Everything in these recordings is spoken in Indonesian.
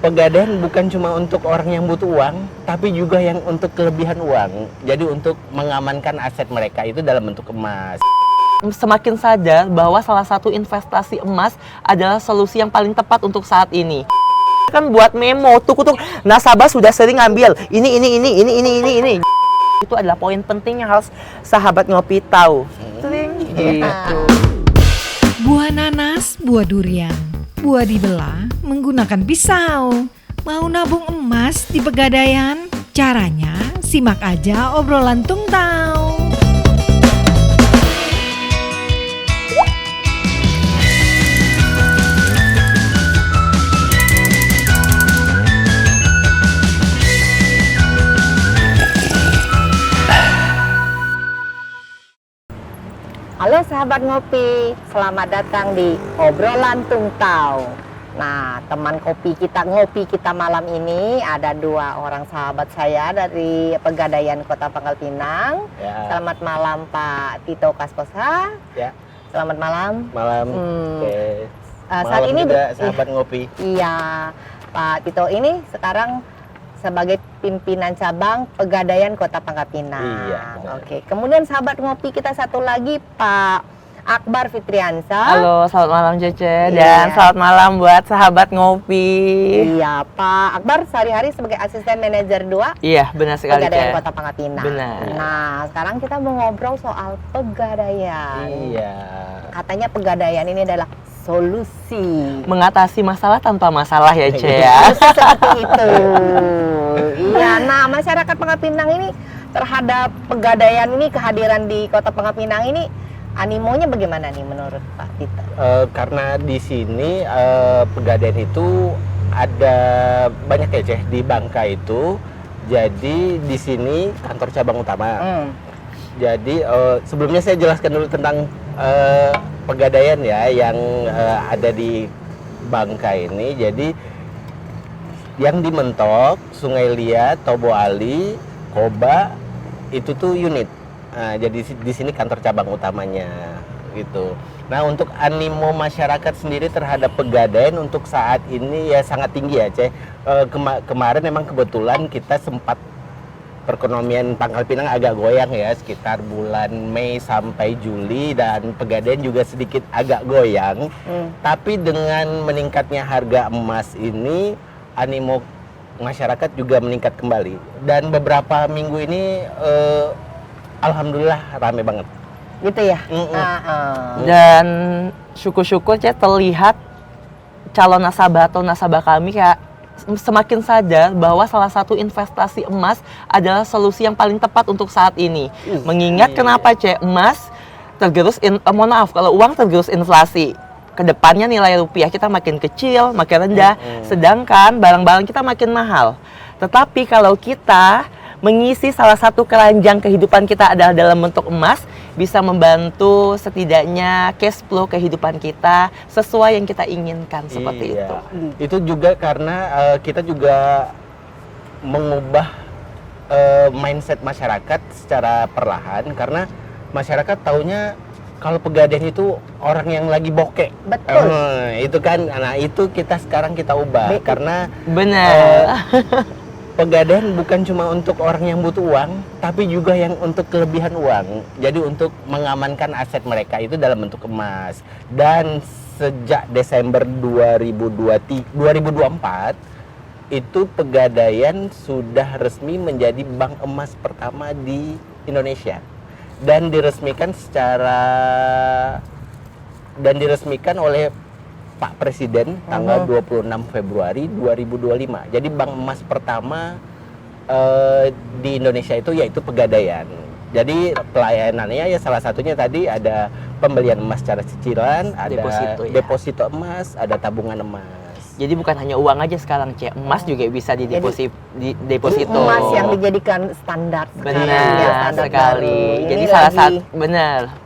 Pegadaian bukan cuma untuk orang yang butuh uang, tapi juga yang untuk kelebihan uang. Jadi untuk mengamankan aset mereka itu dalam bentuk emas. Semakin sadar bahwa salah satu investasi emas adalah solusi yang paling tepat untuk saat ini. Kan buat memo, tuk-tuk, nasabah sudah sering ngambil ini. Itu adalah poin penting yang harus sahabat ngopi tahu. Gitu. Buah nanas, buah durian, buah dibelah menggunakan pisau. Mau nabung emas di Pegadaian? Caranya simak aja obrolan Tung Tau. Halo sahabat ngopi, selamat datang di obrolan Tung Tau. Nah, teman ngopi kita malam ini ada dua orang sahabat saya dari Pegadaian Kota Pangkal Pinang. Ya. Selamat malam Pak Tito Kaskosa. Ya. Selamat malam. Malam. Oke. Saat Malam ini juga sahabat ngopi. Iya, Pak Tito ini sekarang sebagai pimpinan cabang Pegadaian Kota Pangkal Pinang. Iya, benar. Oke. Kemudian sahabat ngopi kita satu lagi Pak Akbar Fitriansa. Halo, selamat malam Cece. Iya. Dan selamat malam buat sahabat ngopi. Iya, Pak Akbar sehari-hari sebagai asisten manajer 2 Iya, benar sekali, Pegadaian Cece. Kota Pangkal Pinang. Benar. Nah, sekarang kita mau ngobrol soal pegadaian. Iya. Katanya pegadaian ini adalah solusi. Mengatasi masalah tanpa masalah ya, Ce ya. Seperti itu. Iya, nah masyarakat Pangkal Pinang ini terhadap pegadaian ini, kehadiran di Kota Pangkal Pinang ini animonya bagaimana nih menurut Pak Tito? Karena di sini Pegadaian itu ada banyak ya, Ceh, di Bangka itu. Jadi di sini kantor cabang utama. Jadi sebelumnya saya jelaskan dulu tentang Pegadaian ya yang ada di Bangka ini. Jadi yang di Mentok, Sungai Liat, Tobo Ali, Koba itu tuh unit. Nah, jadi di sini kantor cabang utamanya gitu. Nah, untuk animo masyarakat sendiri terhadap Pegadaian untuk saat ini ya sangat tinggi ya, Ceh. Kemarin memang kebetulan kita sempat perekonomian Pangkal Pinang agak goyang ya, sekitar bulan Mei sampai Juli, dan Pegadaian juga sedikit agak goyang. Tapi dengan meningkatnya harga emas ini, animo masyarakat juga meningkat kembali. Dan beberapa minggu ini alhamdulillah rame banget. Gitu ya? Dan syukur-syukur Cek terlihat calon nasabah atau nasabah kami kayak semakin sadar bahwa salah satu investasi emas adalah solusi yang paling tepat untuk saat ini. Mengingat kenapa Cek, emas tergerus, mohon maaf kalau uang tergerus inflasi. Kedepannya nilai rupiah kita makin kecil, makin rendah, sedangkan barang-barang kita makin mahal. Tetapi kalau kita mengisi salah satu keranjang kehidupan kita adalah dalam bentuk emas, bisa membantu setidaknya cash flow kehidupan kita sesuai yang kita inginkan, seperti itu. Itu juga karena kita juga mengubah mindset masyarakat secara perlahan, karena masyarakat taunya kalau Pegadaian itu orang yang lagi bokeh. Betul. Itu kan, nah itu sekarang kita ubah karena Benar. Pegadaian bukan cuma untuk orang yang butuh uang, tapi juga yang untuk kelebihan uang. Jadi untuk mengamankan aset mereka itu dalam bentuk emas. Dan sejak Desember 2024 itu Pegadaian sudah resmi menjadi bank emas pertama di Indonesia. Dan diresmikan oleh Pak Presiden tanggal 26 Februari 2025. Jadi bank emas pertama di Indonesia itu yaitu Pegadaian. Jadi pelayanannya ya salah satunya tadi ada pembelian emas secara cicilan, ada deposito emas, ada tabungan emas. Jadi bukan hanya uang aja sekarang, Cek. Emas juga bisa dideposito. Emas yang dijadikan standar. Benar sekali. Jadi salah satu benar.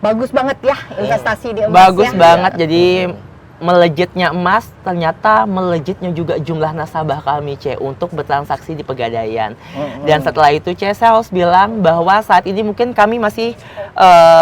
Bagus banget ya investasi di emas. Bagus ya. banget. Jadi melejitnya emas ternyata melejitnya juga jumlah nasabah kami, C, untuk bertransaksi di Pegadaian. Dan setelah itu, C, saya harus bilang bahwa saat ini mungkin kami masih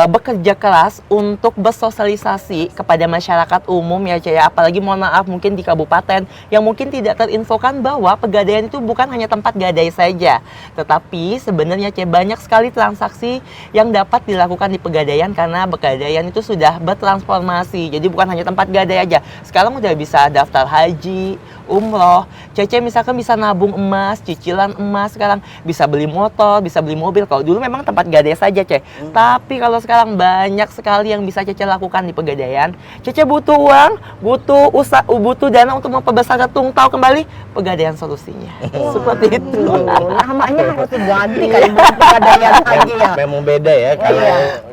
bekerja keras untuk bersosialisasi kepada masyarakat umum ya, C, ya. Apalagi mohon maaf mungkin di kabupaten yang mungkin tidak terinfokan bahwa Pegadaian itu bukan hanya tempat gadai saja, tetapi sebenarnya, C, banyak sekali transaksi yang dapat dilakukan di Pegadaian karena Pegadaian itu sudah bertransformasi. Jadi bukan hanya tempat gadai aja. Sekarang udah bisa daftar haji, umroh, Cece misalkan bisa nabung emas, cicilan emas, sekarang bisa beli motor, bisa beli mobil. Kalau dulu memang tempat gadai saja, Ce. Tapi kalau sekarang banyak sekali yang bisa Cece lakukan di Pegadaian. Cece butuh uang, butuh dana untuk memperbesar Tungtau kembali, Pegadaian solusinya. Seperti itu. Namanya harus diganti kayak Pegadaian lagi ya. Memang beda ya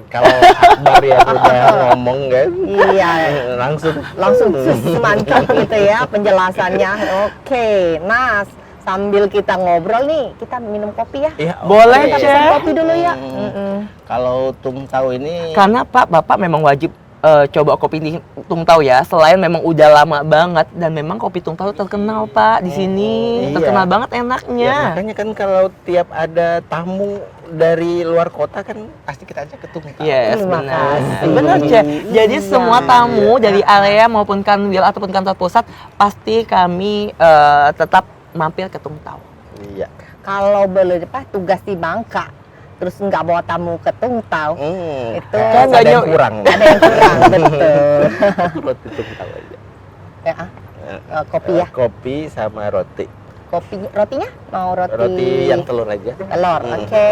kalau Akbar yang udah ngomong kan. Iya. Langsung mantap gitu ya penjelasannya. Oke, Nas, sambil kita ngobrol nih, kita minum kopi ya. Ya, Boleh, Kita Ce. pesan kopi dulu ya. Kalau Tungtau ini Karena Bapak memang wajib coba kopi di Tungtau ya. Selain memang udah lama banget dan memang kopi Tungtau terkenal Pak di sini, Iya. terkenal banget ya, enaknya. makanya kan kalau tiap ada tamu dari luar kota kan pasti kita ajak ke Tungtau. Yes, Terima benar. kasih. Benar, Ce. Jadi Iya. semua tamu dari area maupun kanwil ataupun kantor pusat pasti kami tetap mampir ke Tungtau. Iya. Kalau boleh tugas di Bangka, terus nggak bawa tamu ke Tungtau, itu Kan nggak ada yang nyoba. kurang. ada yang kurang, betul. Roti Tungtau aja. Ya, kopi ya. Kopi sama roti. Rotinya mau Roti yang telur aja. telur, oke.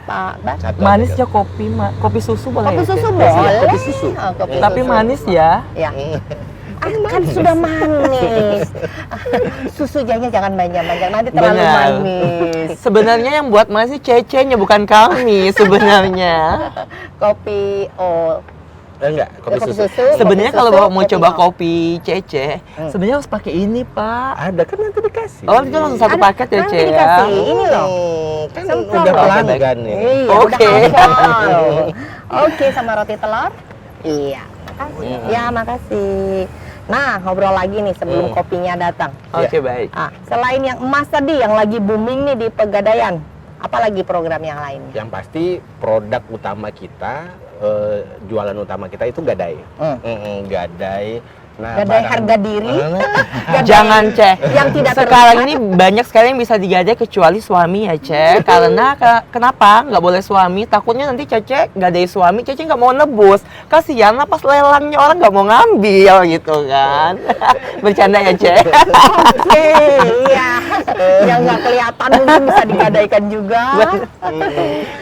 Pak Bas, Satu Manis aja. ya kopi susu boleh. kopi ya, Ce? susu Iya, boleh. kopi susu. Kopi Tapi susu. manis ya. Ya. Kan sudah manis. Susu jangan banyak-banyak, nanti terlalu Benar. manis. Sebenarnya yang buat manis sih Cece-nya bukan kami sebenarnya. Kopi Enggak, kopi kopi susu. susu. Sebenarnya kopi kalau susu, Bapak mau kopi coba no. kopi Cece, sebenarnya harus pakai ini, Pak. Ada kan nanti dikasih. Oh, itu langsung satu Ada, paket ya, nanti Ce, ya. dikasih. Ini loh. Kan Semprot. udah Oke, pelanggan nih. Iya, Oke. udah hafal. Oke, sama roti telur. Iya, makasih. Ya, makasih. Nah, ngobrol lagi nih sebelum kopinya datang. Oke, baik. Selain yang emas tadi yang lagi booming nih di Pegadaian, apalagi program yang lain? Yang pasti produk utama kita, jualan utama kita itu gadai. Gadai. Nah, Gadai harga diri. Gadai Jangan, Ce. yang tidak Sekarang ini banyak sekali yang bisa digadai kecuali suami ya, Ce. Karena kenapa? Nggak boleh suami. Takutnya nanti Cece gadai suami, Cece nggak mau nebus. Kasihan lah pas lelangnya orang nggak mau ngambil gitu kan. Bercanda ya, Ce. Oke, iya. Yang nggak kelihatan mungkin bisa digadaikan juga.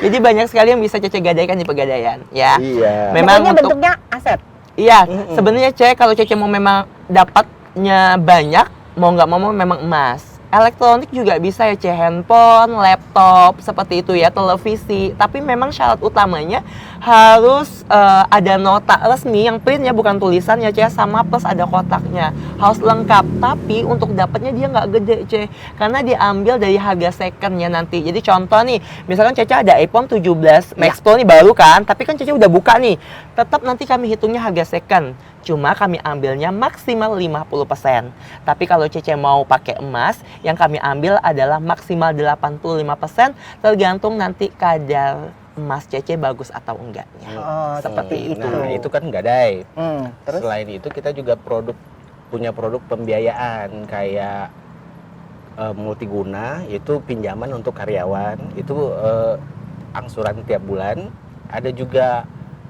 Jadi banyak sekali yang bisa Cece gadaikan di Pegadaian, ya. Iya. Memang Pokoknya untuk bentuknya aset. Iya, sebenarnya Cece kalau Cece mau memang dapatnya banyak, mau nggak mau memang emas. Elektronik juga bisa ya, Ce, handphone, laptop, seperti itu ya, televisi. Tapi memang syarat utamanya harus ada nota resmi yang print ya, bukan tulisan ya, Ce, sama plus ada kotaknya. Harus lengkap, tapi untuk dapatnya dia nggak gede, Ce. Karena diambil dari harga secondnya nanti. Jadi contoh nih, misalkan Cece ada iPhone 17 Max Pro nih baru kan, tapi kan Cece udah buka nih. Tetap nanti kami hitungnya harga second. Cuma kami ambilnya maksimal 50%. Tapi kalau Cece mau pakai emas, yang kami ambil adalah maksimal 85%, tergantung nanti kadar emas Cece bagus atau enggaknya. Oh, seperti itu. Nah, itu kan gadai. Terus Selain itu kita juga punya produk pembiayaan kayak multiguna, itu pinjaman untuk karyawan, itu angsuran tiap bulan. Ada juga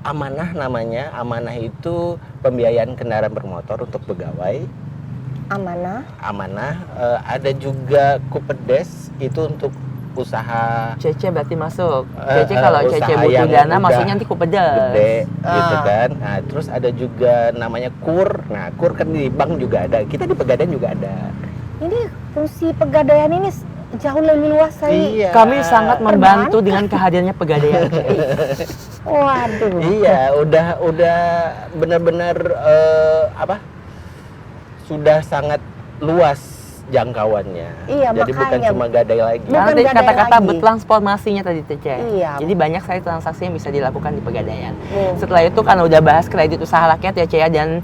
amanah namanya. Amanah itu pembiayaan kendaraan bermotor untuk pegawai. Amanah. Ada juga Kupedes, itu untuk usaha Cece berarti masuk. Cece kalau usaha Cece butuh yang dana udah masuknya nanti kupedes. gede gitu kan. Nah, terus ada juga namanya KUR. Nah, KUR kan di bank juga ada. Kita di Pegadaian juga ada. ini fungsi Pegadaian ini jauh lebih luas Iya. Kami sangat membantu dengan kehadirannya Pegadaian. Waduh. Iya, udah benar-benar sudah sangat luas jangkauannya. Iya, Jadi bukan makanya. cuma gadai lagi. Bukan Karena tadi gadai kata-kata lagi. bertransformasinya tadi tuh, Ceh. Iya. Jadi banyak sekali transaksi yang bisa dilakukan di Pegadaian. Hmm. Setelah itu kan udah bahas kredit usaha rakyat ya, Ceh, ya, dan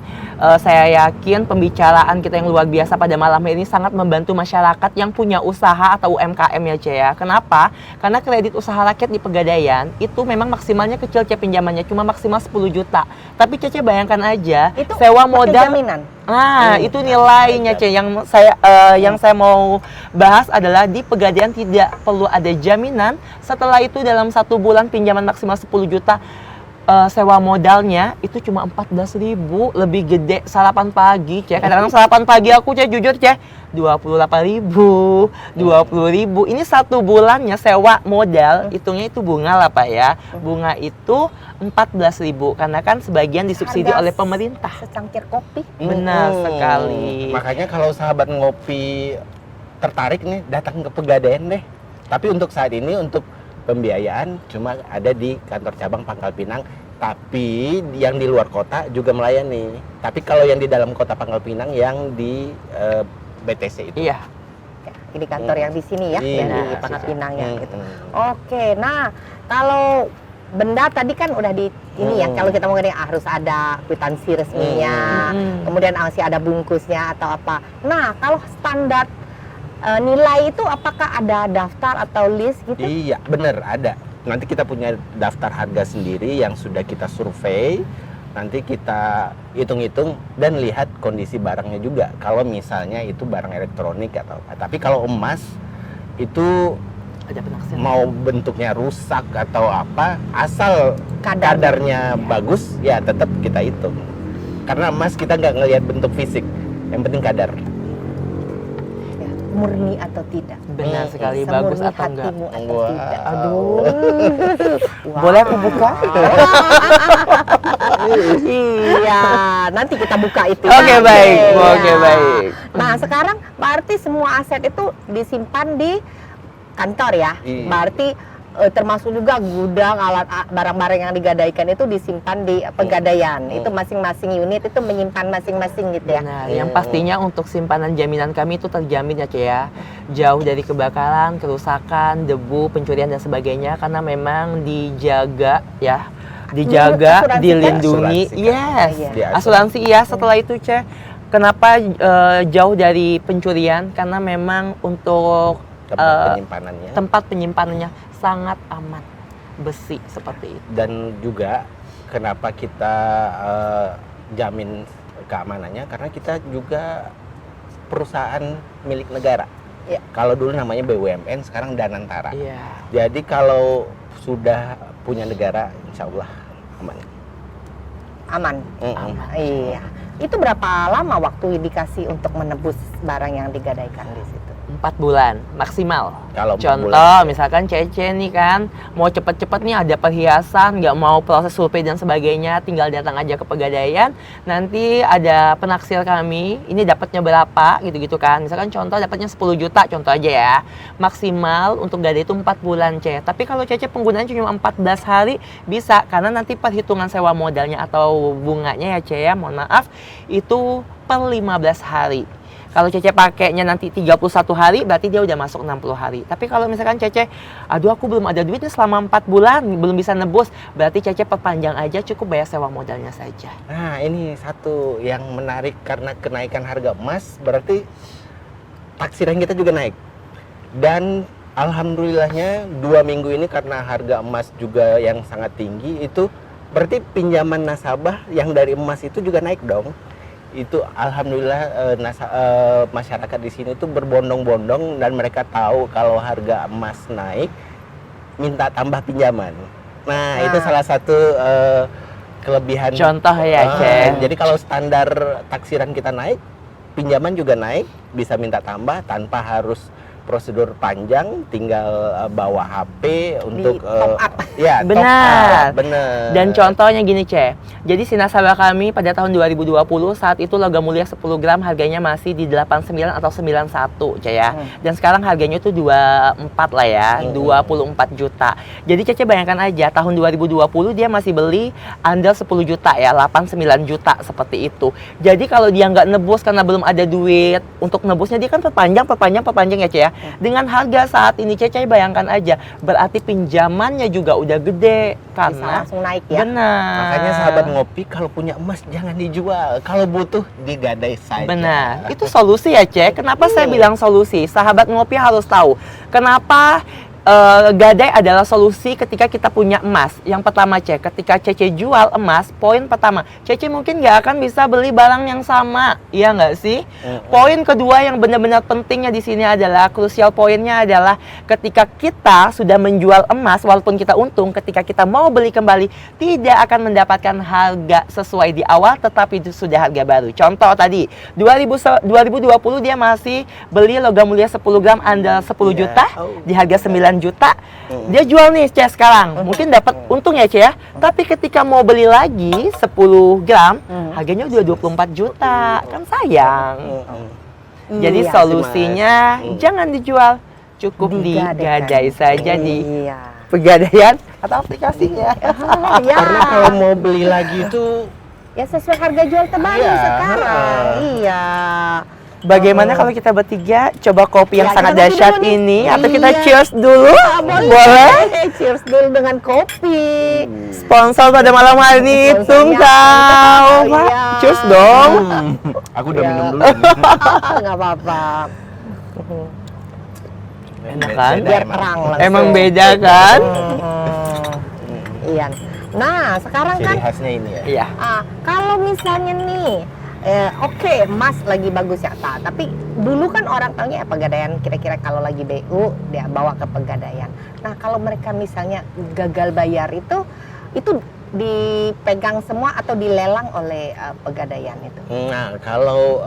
saya yakin pembicaraan kita yang luar biasa pada malam ini sangat membantu masyarakat yang punya usaha atau UMKM ya, Ceh, ya. Kenapa? Karena kredit usaha rakyat di Pegadaian itu memang maksimalnya kecil, Ceh, pinjamannya cuma maksimal 10 juta. Tapi Cece bayangkan aja, Itu sewa pakai modal. jaminan. Nah, itu nilainya, Ceh. Yang saya mau bahas adalah di Pegadaian tidak perlu ada jaminan. Setelah itu dalam 1 bulan pinjaman maksimal 10 juta, sewa modalnya itu cuma 14.000, lebih gede sarapan pagi, Ceh. Kadang-kadang sarapan pagi aku, Ceh, jujur, Ceh, 28.000, 20.000. Ini 1 bulannya sewa modal, hitungnya itu bunga lah, Pak, ya. Bunga itu 14.000 karena kan sebagian disubsidi Harga oleh pemerintah. Secangkir kopi. Benar sekali. Makanya kalau sahabat ngopi tertarik nih, datang ke Pegadaian deh. Tapi untuk saat ini untuk pembiayaan cuma ada di kantor cabang Pangkal Pinang. Tapi yang di luar kota juga melayani. Tapi kalau yang di dalam kota Pangkal Pinang yang di BTC itu. Iya. Ini kantor yang di sini ya, Iya, dari benar. Pangkal Pinangnya gitu. Hmm. Oke, nah kalau benda tadi kan udah di ini ya, kalau kita mau ngomongin harus ada kwitansi resminya, kemudian masih ada bungkusnya atau apa. Nah, kalau standar nilai itu apakah ada daftar atau list gitu? Iya, bener ada. Nanti kita punya daftar harga sendiri yang sudah kita survei. Nanti kita hitung-hitung dan lihat kondisi barangnya juga. Kalau misalnya itu barang elektronik atau apa. Tapi kalau emas itu Ada penaksiran. mau bentuknya rusak atau apa, asal kadarnya bagus, ya tetap kita hitung. Karena emas kita nggak ngelihat bentuk fisik, yang penting kadar. Ya, murni atau tidak? Benar sekali, bagus Semurni atau enggak. hatimu atau Wah. tidak? Aduh. Wow. Boleh aku buka? Iya, nanti kita buka itu. Oke, ya. baik. Iya. Oke, baik. Nah, sekarang berarti semua aset itu disimpan di kantor ya. Iya. Berarti termasuk juga gudang alat barang-barang yang digadaikan itu disimpan di Pegadaian. Itu masing-masing unit itu menyimpan masing-masing gitu ya. Nah, yang pastinya untuk simpanan jaminan kami itu terjamin ya, Ceh, ya. Jauh dari kebakaran, kerusakan, debu, pencurian dan sebagainya karena memang dijaga ya. Dijaga, Asuransi kan? dilindungi. Asuransi kan? Yes. Iya. Asuransi ya. Setelah itu, Ceh, kenapa jauh dari pencurian? Karena memang untuk Tempat penyimpanannya. tempat penyimpanannya sangat aman, besi seperti itu. Dan juga kenapa kita jamin keamanannya, karena kita juga perusahaan milik negara. Iya. Kalau dulu namanya BUMN, sekarang Danantara. Iya. Jadi kalau sudah punya negara, insya Allah aman. Aman. Aman. Iya. Itu berapa lama waktu dikasih untuk menebus barang yang digadaikan di situ? 4 bulan maksimal. Kalau 4 Contoh, bulan. misalkan Cece nih kan mau cepet-cepet nih ada perhiasan, nggak mau proses survei dan sebagainya, tinggal datang aja ke Pegadaian. Nanti ada penaksir kami, ini dapatnya berapa gitu-gitu kan. Misalkan contoh dapatnya 10 juta, contoh aja ya. Maksimal untuk gadai itu 4 bulan, Ce. Tapi kalau Cece penggunaan cuma 14 hari bisa, karena nanti perhitungan sewa modalnya atau bunganya ya, Ce, ya, mohon maaf, itu per 15 hari. Kalau Cece pakainya nanti 31 hari, berarti dia udah masuk 60 hari. Tapi kalau misalkan Cece, aduh aku belum ada duitnya selama 4 bulan, belum bisa nebus, berarti Cece perpanjang aja, cukup bayar sewa modalnya saja. Nah, ini satu yang menarik karena kenaikan harga emas, berarti taksiran kita juga naik. Dan alhamdulillahnya 2 minggu ini karena harga emas juga yang sangat tinggi, itu berarti pinjaman nasabah yang dari emas itu juga naik dong. Itu alhamdulillah masyarakat di sini tuh berbondong-bondong dan mereka tahu kalau harga emas naik, minta tambah pinjaman. Nah, itu salah satu kelebihan. Contoh ya, Ce. Jadi kalau standar taksiran kita naik, pinjaman juga naik, bisa minta tambah tanpa harus prosedur panjang, tinggal bawa HP untuk top up. Ya, top Benar. up, benar. Dan contohnya gini, Ce. Jadi si nasabah kami pada tahun 2020 saat itu logam mulia 10 gram harganya masih di 89 atau 91, Ce ya. Dan sekarang harganya tuh 24 lah ya, 24 juta. Jadi Cece bayangkan aja tahun 2020 dia masih beli andal 10 juta ya, 89 juta seperti itu. Jadi kalau dia nggak nebus karena belum ada duit untuk nebusnya, dia kan perpanjang ya, Ce ya. Dengan harga saat ini Cece bayangkan aja, berarti pinjamannya juga udah gede Bisa karena langsung naik ya. benar. Makanya sahabat ngopi, kalau punya emas jangan dijual. Kalau butuh digadai saja. Benar, itu solusi ya, Cek. Kenapa saya bilang solusi? Sahabat ngopi harus tahu kenapa gadai adalah solusi ketika kita punya emas. Yang pertama, Cek, ketika Cece jual emas, poin pertama, Cece mungkin nggak akan bisa beli barang yang sama, iya nggak sih? Poin kedua yang benar-benar pentingnya di sini adalah, krusial poinnya adalah ketika kita sudah menjual emas, walaupun kita untung, ketika kita mau beli kembali, tidak akan mendapatkan harga sesuai di awal, tetapi itu sudah harga baru. Contoh tadi, 2020 dia masih beli logam mulia 10 gram andal 10 juta di harga 9 juta. Dia jual nih, Ce, sekarang. Mungkin dapat untung ya, Ce ya. Tapi ketika mau beli lagi 10 gram, harganya udah 24 juta. Kan sayang. Jadi Iya, solusinya jangan dijual, cukup digadai saja di Iya. Pegadaian atau aplikasinya. Ya. Karena kalau mau beli lagi itu Ya sesuai harga jual terbaru Iya. sekarang. Iya. Bagaimana kalau kita bertiga coba kopi yang Ya, sangat kita kopi dahsyat dulu nih. ini, atau kita Iya. cheers dulu? Boleh. Cheers dulu dengan kopi. Sponsor pada malam hari ini Sponsornya Tungtau. Tungtau, iya. Cheers dong. aku udah Ya. minum dulu. Nggak apa-apa. Enak kan? Beda Biar emang. terang langsung. Emang beda kan? Iya. Nah, sekarang Ciri kan khasnya ini ya. Iya. kalau misalnya nih oke, emas lagi bagus ya, tapi dulu kan orang taunya ya pegadaian, kira-kira kalau lagi BU dia bawa ke pegadaian. Nah, kalau mereka misalnya gagal bayar itu dipegang semua atau dilelang oleh pegadaian itu? Nah, kalau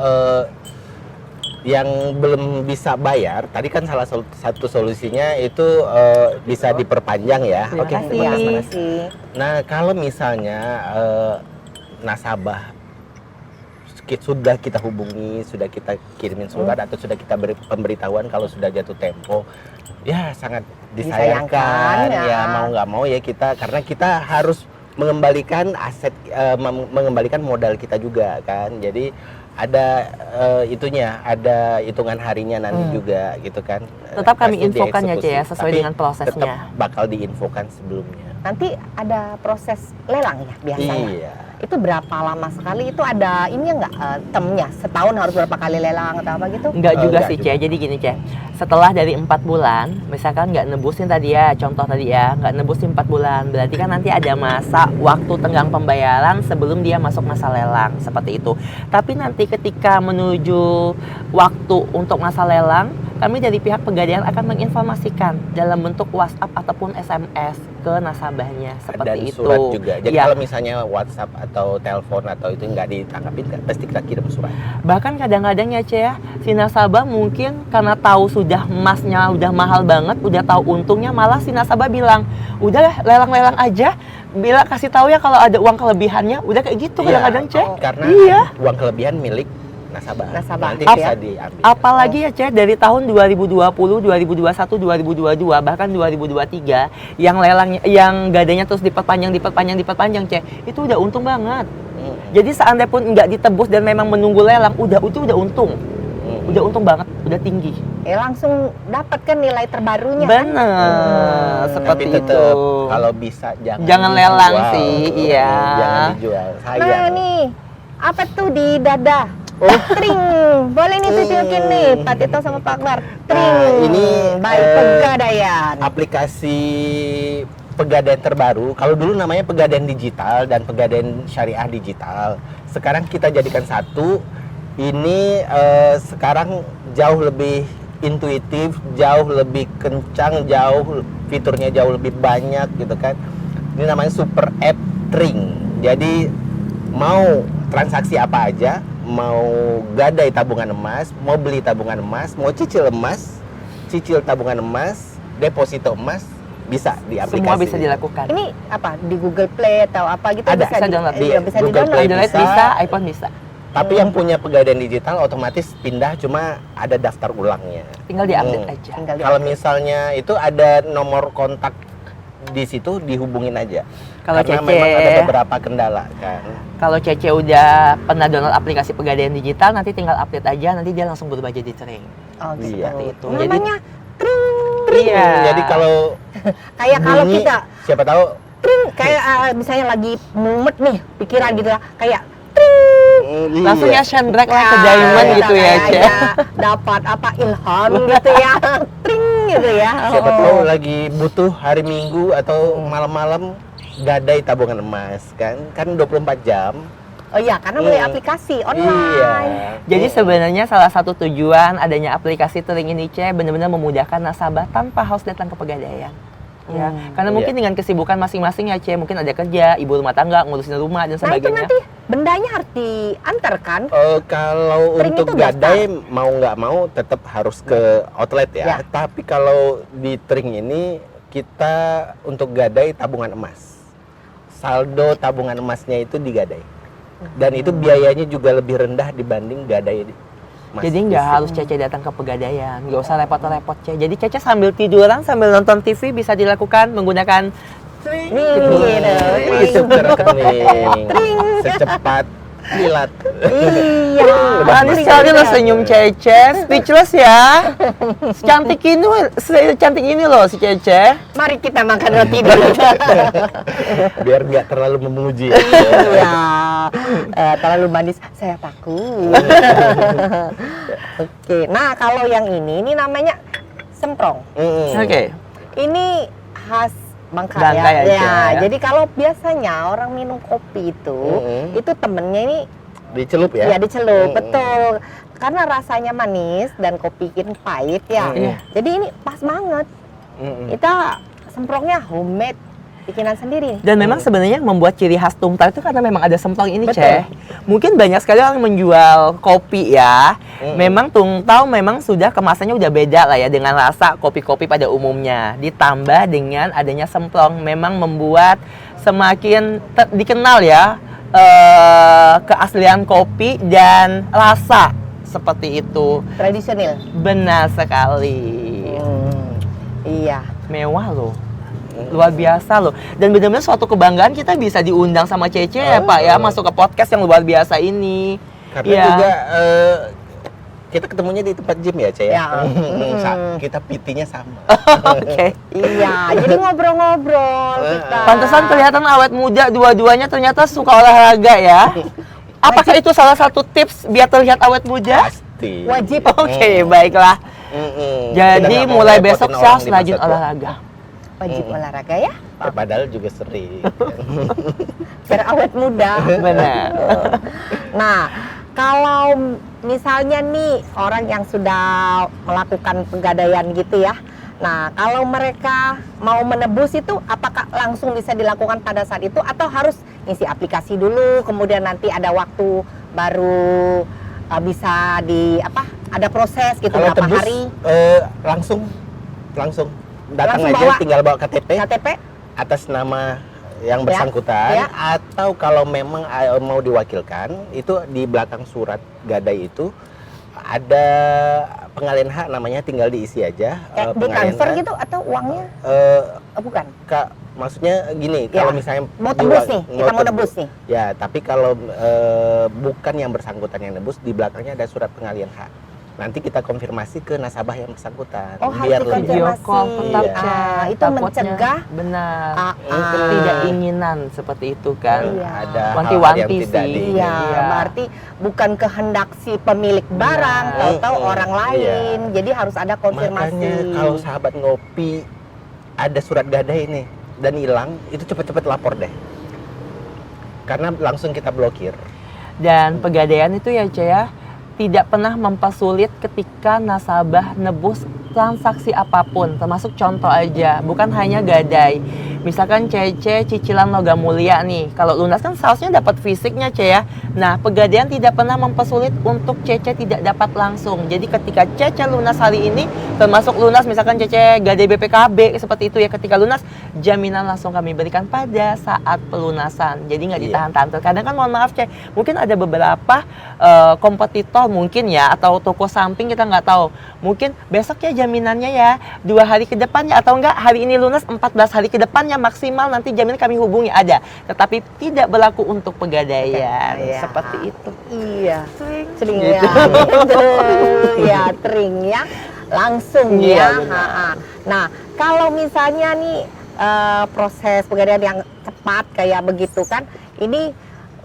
yang belum bisa bayar, tadi kan salah satu solusinya itu bisa diperpanjang ya. Terima Oke, kasih. terima kasih. Terima kasih. Nah, kalau misalnya nasabah sudah kita hubungi, sudah kita kirimin surat atau sudah kita beri pemberitahuan kalau sudah jatuh tempo, ya sangat disayangkan. Disayangkan, ya. Ya mau nggak mau ya kita, karena kita harus mengembalikan aset, mengembalikan modal kita juga kan. Jadi ada itunya, ada hitungan harinya nanti juga gitu kan. Tetap kami Pasti infokan ya, Ce, ya, dieksekusi. sesuai Tapi dengan prosesnya. Tetap bakal diinfokan sebelumnya. Nanti ada proses lelang ya biasanya. Iya. Itu berapa lama sekali? Itu ada ini nggak termnya? Setahun harus berapa kali lelang atau apa gitu? Enggak juga Enggak sih, juga. Ce. Jadi gini, Ce. Setelah dari 4 bulan, misalkan nggak nebusin tadi ya, contoh tadi ya, nggak nebusin 4 bulan, berarti kan nanti ada masa waktu tenggang pembayaran sebelum dia masuk masa lelang, seperti itu. Tapi nanti ketika menuju waktu untuk masa lelang, kami dari pihak pegadaian akan menginformasikan dalam bentuk WhatsApp ataupun SMS ke nasabahnya, seperti Dan itu. surat juga. Jadi Ya. kalau misalnya WhatsApp atau telepon atau itu nggak ditanggapin, pasti kita kirim surat. Bahkan kadang-kadang ya, Ce, ya, si nasabah mungkin karena tahu sudah emasnya udah mahal banget, udah tahu untungnya, malah si nasabah bilang, udah lelang-lelang aja, bila kasih tahu ya kalau ada uang kelebihannya, udah kayak gitu Iya, kadang-kadang, Ce. Karena Iya. uang kelebihan milik nasabah. Nasabah. Nanti Apa- bisa diambil. Apalagi ya, Ce, dari tahun 2020, 2021, 2022, bahkan 2023, yang lelangnya, yang gadainya terus diperpanjang, Ce, itu udah untung banget. Jadi seandainya pun nggak ditebus dan memang menunggu lelang, itu udah untung. Udah untung banget, udah tinggi. Langsung dapat kan nilai terbarunya kan? Benar, Tapi seperti tetap itu. kalau bisa Jangan lelang sih, iya. Jangan dijual. Sayang. Nah nih, apa tuh di dada? Tring, boleh nih tunjukin nih Pak Tito sama Pak Akbar. Tring, Nah, ini, baik pegadaian. Aplikasi pegadaian terbaru. Kalau dulu namanya pegadaian digital dan pegadaian syariah digital. Sekarang kita jadikan satu. Ini sekarang jauh lebih intuitif, jauh lebih kencang, fiturnya jauh lebih banyak gitu kan. Ini namanya Super App Tring. Jadi mau transaksi apa aja, mau gadai tabungan emas, mau beli tabungan emas, mau cicil emas, cicil tabungan emas, deposito emas, bisa di aplikasi. Semua bisa dilakukan. Ini apa di Google Play atau apa gitu Ada, bisa download. bisa Google di-download. Play Android bisa. bisa, iPhone bisa. Tapi yang punya Pegadaian Digital otomatis pindah, cuma ada daftar ulangnya. Tinggal diupdate aja. Tinggal Kalau misalnya itu ada nomor kontak di situ, dihubungin aja. Kalau Karena Cece- memang ada beberapa kendala kan. Kalau Cece udah pernah download aplikasi Pegadaian Digital, nanti tinggal update aja, nanti dia langsung berubah jadi Tring. Oh, gitu. Iya. Itu. Namanya Iya. Jadi kalau kayak kalau bunyi, kita siapa tahu kayak misalnya lagi mumet nih pikiran gitu lah, kayak langsung iya. ya shandrak lah ke Diamond kita gitu ya, Ce. kayaknya dapat apa ilham gitu ya, tring gitu ya. Siapa Oh. tahu lagi butuh hari Minggu atau malam-malam gadai tabungan emas kan 24 jam. Oh iya, karena melalui Hmm. aplikasi Iya. online. Jadi sebenarnya salah satu tujuan adanya aplikasi Tring ini, Ce, benar-benar memudahkan nasabah tanpa harus datang ke Pegadaian. Ya, karena mungkin Iya. dengan kesibukan masing-masing ya, Ce, mungkin ada kerja, ibu rumah tangga, ngurusin rumah dan Nah itu sebagainya. nanti bendanya harus diantarkan. Kalau Tring untuk itu gadai mau nggak mau tetap harus ke outlet Ya. ya. Tapi kalau di Tring ini kita untuk gadai tabungan emas, saldo tabungan emasnya itu digadai, dan itu biayanya juga lebih rendah dibanding gadai emas. Jadi nggak harus Cece datang ke Pegadaian, nggak usah repot-repot, Ce. Jadi Cece sambil tiduran, sambil nonton TV bisa dilakukan menggunakan Tring. Gitu. Masuk ke rekening secepat kilat. Iya. Manis sekali loh senyum Cece, speechless ya. Secantik ini loh si Cece. Mari kita makan roti dulu. Biar nggak terlalu memuji. Iya. Terlalu manis, saya takut. Oke, nah kalau yang ini namanya semprong. Oke. Ini khas Bangka Bangka ya. ya, Ce, ya. Jadi kalau biasanya orang minum kopi itu temennya ini Dicelup ya? ya dicelup, betul. Karena rasanya manis dan kopi kan pahit ya. Iya. Jadi ini pas banget. Kita semprongnya homemade, bikinan sendiri. Dan memang sebenarnya yang membuat ciri khas Tungtau itu karena memang ada semprong ini, Betul. Ce. Mungkin banyak sekali orang menjual kopi ya. Memang Tungtau memang sudah kemasannya udah beda lah ya dengan rasa kopi-kopi pada umumnya. Ditambah dengan adanya semprong memang membuat semakin dikenal ya keaslian kopi dan rasa seperti itu. Tradisional. Benar sekali. Iya. Mewah loh. Luar biasa loh. Dan benar-benar suatu kebanggaan kita bisa diundang sama Cece ya Pak ya, masuk ke podcast yang luar biasa ini. Karena Iya. juga kita ketemunya di tempat gym ya, Ce ya. Ya. Kita PT-nya sama. Oke. Iya, jadi ngobrol-ngobrol kita. Pantesan kelihatan awet muda dua-duanya ternyata suka olahraga ya. Apakah itu salah satu tips biar terlihat awet muda? Pasti. Wajib. Oke, baiklah. Kita Jadi nggak mau mulai ngerepotin besok orang saya harus di rajin masa tua. olahraga. Wajib olahraga ya, Ya, padahal juga sering. biar awet muda. Benar. Nah, kalau misalnya nih orang yang sudah melakukan pegadaian gitu ya. Nah, kalau mereka mau menebus itu apakah langsung bisa dilakukan pada saat itu atau harus ngisi aplikasi dulu kemudian nanti ada waktu baru bisa ada proses gitu Kalau berapa tebus hari langsung datang Langsung aja, bawa tinggal bawa KTP KTP? atas nama yang Ya, bersangkutan, ya. atau kalau memang mau diwakilkan itu di belakang surat gadai itu ada pengalian hak, namanya tinggal diisi aja. Kayak di pengalian transfer hak. gitu atau uangnya? Bukan. Kak, maksudnya gini, Ya, kalau misalnya Mau tebus diwa- nih, kita mau nebus nih. Ya, tapi kalau bukan yang bersangkutan yang nebus, di belakangnya ada surat pengalian hak. Nanti kita konfirmasi ke nasabah yang bersangkutan. Oh, harus biar lebih dikonfirmasi. Video call tetap, Iya. Ce. Itu Takutnya- mencegah benar. Ah, Tidak inginan seperti itu kan. Iya. ada Wanti-wanti hal-hal yang tidak sih. diinginkan. Iya, Iya. berarti bukan kehendak si pemilik barang, Benar. tahu-tahu orang lain. Iya. Jadi harus ada konfirmasi. Makanya kalau sahabat ngopi ada surat gadai nih dan hilang, itu cepet-cepet lapor deh. Karena langsung kita blokir. Dan Pegadaian itu ya, Ce ya, tidak pernah mempersulit ketika nasabah nebus transaksi apapun, termasuk contoh aja, bukan hanya gadai. Misalkan Cece cicilan logam mulia nih, kalau lunas kan seharusnya dapat fisiknya, Ce ya. Nah, Pegadaian tidak pernah mempersulit untuk Cece tidak dapat langsung. Jadi ketika Cece lunas hari ini, Termasuk lunas, misalkan Cece gadai BPKB seperti itu ya, ketika lunas jaminan langsung kami berikan pada saat pelunasan. Jadi nggak ditahan-tahan. Terkadang kan mohon maaf Ce, mungkin ada beberapa kompetitor mungkin ya, atau toko samping kita nggak tahu. Mungkin besok ya jaminannya ya 2 hari ke depannya, atau enggak hari ini lunas 14 hari ke depannya maksimal, nanti jaminan kami hubungi ada. Tetapi tidak berlaku untuk pegadaian. Seperti itu. Iya. Sering Gitu. ya. Ya, tring ya. Langsung Iya, ya. benar. Nah, kalau misalnya nih proses pegadaian yang cepat kayak begitu kan, ini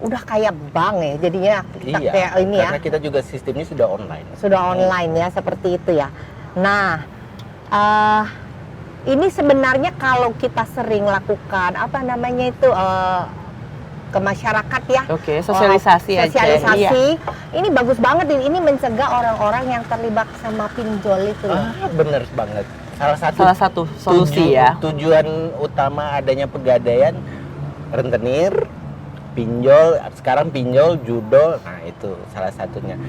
udah kayak bank ya, jadinya kita kayak ini ya. Karena kita juga sistemnya sudah online. Sudah online ya, seperti itu ya. Nah, ini sebenarnya kalau kita sering lakukan apa namanya itu ke masyarakat ya. Oke, sosialisasi aja. Sosialisasi. Iya. Ini bagus banget ini mencegah orang-orang yang terlibat sama pinjol itu. Bener banget. Salah satu solusi ya. Tujuan utama adanya pegadaian, rentenir, pinjol, sekarang pinjol, judol, nah itu salah satunya.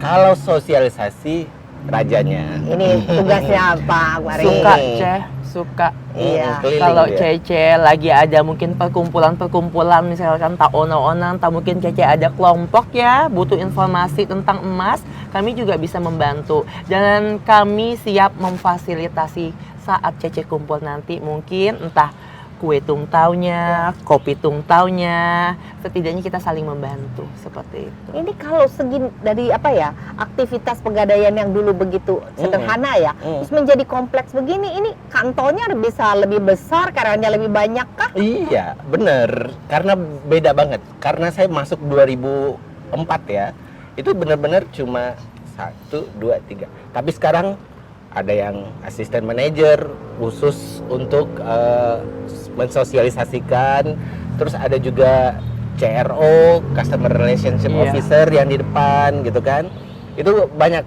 Kalau sosialisasi, rajanya. Ini tugasnya Pak Mari. Suka Ceh, suka. Iya. Keliling Kalau dia. Cece lagi ada mungkin perkumpulan misalkan tak onan-onan, tak mungkin Cece ada kelompok ya, butuh informasi tentang emas, kami juga bisa membantu. Dan kami siap memfasilitasi saat Cece kumpul nanti, mungkin entah kue tungtaunya, kopi tungtaunya, setidaknya kita saling membantu seperti itu. Ini kalau segi dari apa ya, aktivitas pegadaian yang dulu begitu sederhana ya, terus menjadi kompleks begini, ini kantornya bisa lebih besar, karyawannya lebih banyak kah? Iya, bener. Karena beda banget. Karena saya masuk 2004 ya, itu bener-bener cuma 1, 2, 3. Tapi sekarang ada yang asisten manajer khusus untuk mensosialisasikan, terus ada juga CRO, Customer Relationship Iya. Officer yang di depan gitu kan. Itu banyak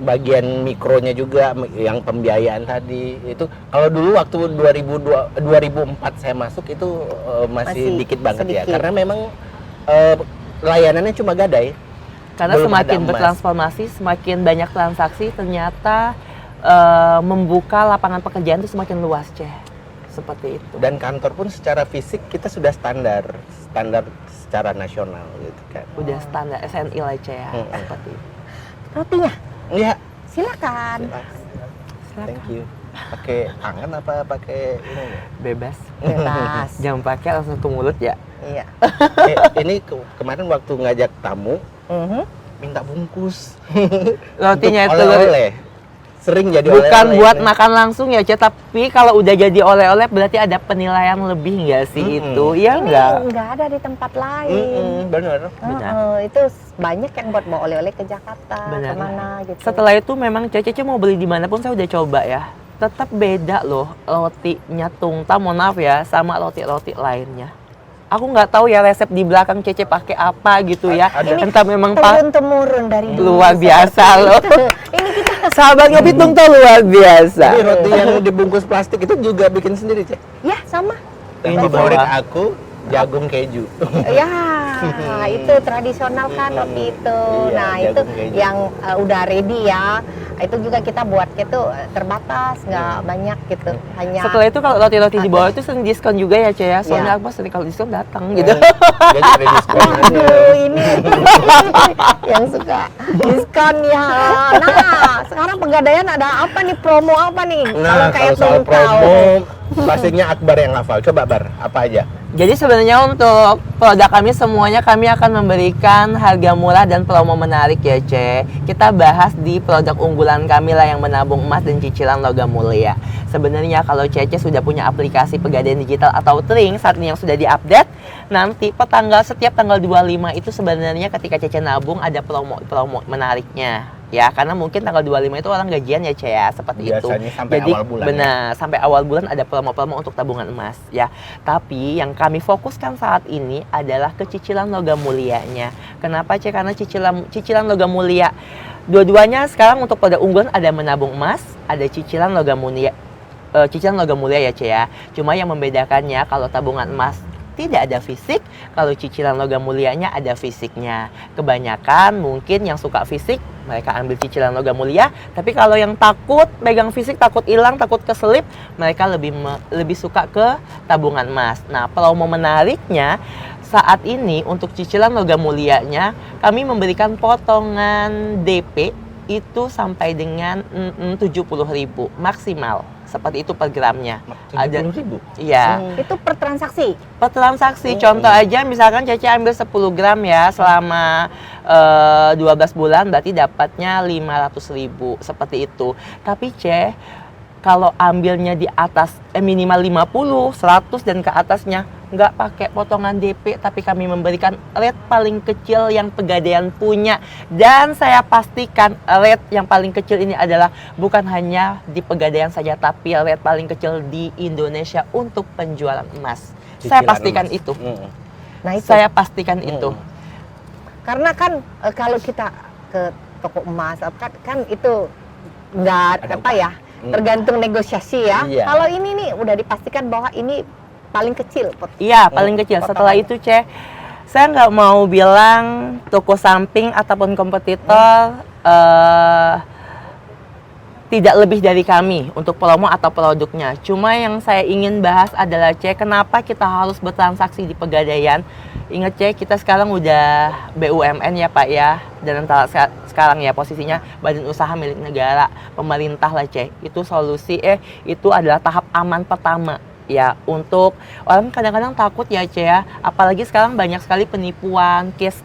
bagian mikronya juga, yang pembiayaan tadi. Itu kalau dulu waktu 2004 saya masuk itu masih dikit banget ya, sedikit. karena memang layanannya cuma gadai. Karena Belum semakin ada emas. bertransformasi, semakin banyak transaksi, ternyata membuka lapangan pekerjaan itu semakin luas, Ceh. Seperti itu. Dan kantor pun secara fisik kita sudah standar secara nasional gitu kan. Udah standar SNI lah, Ceh ya. Seperti itu. Rotinya, Iya. silakan. Thank you. Pakai tangan apa pakai ini? Bebas. Bebas. Jangan pakai langsung ke mulut ya. Iya. Ini kemarin waktu ngajak tamu Mhm. minta bungkus. Rotinya Untuk itu oleh-oleh. Sering jadi bukan oleh-oleh buat ini. makan langsung ya, Ceh, tapi kalau udah jadi oleh-oleh berarti ada penilaian lebih nggak sih itu? Iya Ini enggak? nggak ada di tempat lain. Bener. Benar. Itu banyak yang buat bawa oleh-oleh ke Jakarta, Benar. kemana gitu. Setelah itu memang Cece mau beli dimanapun saya udah coba ya. Tetap beda loh rotinya Tungta, mohon maaf ya, sama roti-roti lainnya. Aku nggak tahu ya resep di belakang Cece pakai apa gitu ya. Ada. Entah memang turun-temurun dari dulu. luar biasa loh. Ini kita Sahabat Ngopi Tungta luar biasa. Jadi roti yang dibungkus plastik itu juga bikin sendiri, Cek. ya sama. Yang Ini favorit bawah. aku jagung keju. Ya, itu tradisional kan roti itu. Iya, Nah, itu jagung keju. yang udah ready ya. Itu juga kita buat itu terbatas, nggak banyak gitu. Hanya Setelah itu kalau roti-roti di bawah itu sering diskon juga ya, Ceh ya. Soalnya Iya. aku sering kalau diskon datang gitu. Jadi ada diskon. Aduh, ini yang suka diskon ya. Nah, sekarang pegadaian ada apa nih, promo apa nih? Nah, kalau soal promo, pastinya Akbar yang hafal. Coba Bar, apa aja? Jadi sebenarnya untuk produk kami semuanya kami akan memberikan harga murah dan promo menarik ya, Ce. Kita bahas di produk unggulan kami lah yang menabung emas dan cicilan logam mulia. Sebenarnya kalau Cece sudah punya aplikasi Pegadaian Digital atau Tring saat ini yang sudah diupdate, nanti setiap tanggal 25 itu sebenarnya ketika Cece nabung ada promo menariknya. Ya, karena mungkin tanggal 25 itu orang gajian ya, Ce ya, seperti itu. Biasanya sampai Jadi, awal bulan, benar, sampai awal bulan ada promo-promo untuk tabungan emas ya. Tapi yang kami fokuskan saat ini adalah ke cicilan logam mulianya. Kenapa, Ce? Karena cicilan logam mulia dua-duanya sekarang untuk pada unggulan ada menabung emas, ada cicilan logam mulia. Cicilan logam mulia ya, Ce ya. Cuma yang membedakannya kalau tabungan emas tidak ada fisik, kalau cicilan logam mulianya ada fisiknya. Kebanyakan mungkin yang suka fisik, mereka ambil cicilan logam mulia, tapi kalau yang takut pegang fisik, takut hilang, takut keselip, mereka lebih suka ke tabungan emas. Nah, promo menariknya saat ini untuk cicilan logam mulianya, kami memberikan potongan DP itu sampai dengan 70.000 maksimal. Seperti itu per gramnya. 70.000? Iya. Itu per transaksi? Per transaksi. Contoh aja misalkan Cece ambil 10 gram ya selama 12 bulan berarti dapatnya 500.000 seperti itu. Tapi kalau ambilnya di atas minimal 50, 100 dan ke atasnya nggak pakai potongan DP, tapi kami memberikan rate paling kecil yang Pegadaian punya. Dan saya pastikan rate yang paling kecil ini adalah bukan hanya di Pegadaian saja, tapi rate paling kecil di Indonesia untuk penjualan emas. Saya Cicilan pastikan emas. itu. Nah itu. Saya pastikan itu. Karena kan kalau kita ke toko emas kan itu nggak Ada apa ya, tergantung negosiasi ya. Iya. Kalau ini nih udah dipastikan bahwa ini paling kecil. Iya, paling kecil. Setelah itu, saya nggak mau bilang toko samping ataupun kompetitor tidak lebih dari kami untuk promo atau produknya. Cuma yang saya ingin bahas adalah kenapa kita harus bertransaksi di Pegadaian. Ingat kita sekarang udah BUMN ya Pak ya. Dan sekarang ya posisinya badan usaha milik negara, pemerintah lah Itu solusi itu adalah tahap aman pertama. Ya, untuk orang kadang-kadang takut ya apalagi sekarang banyak sekali penipuan, case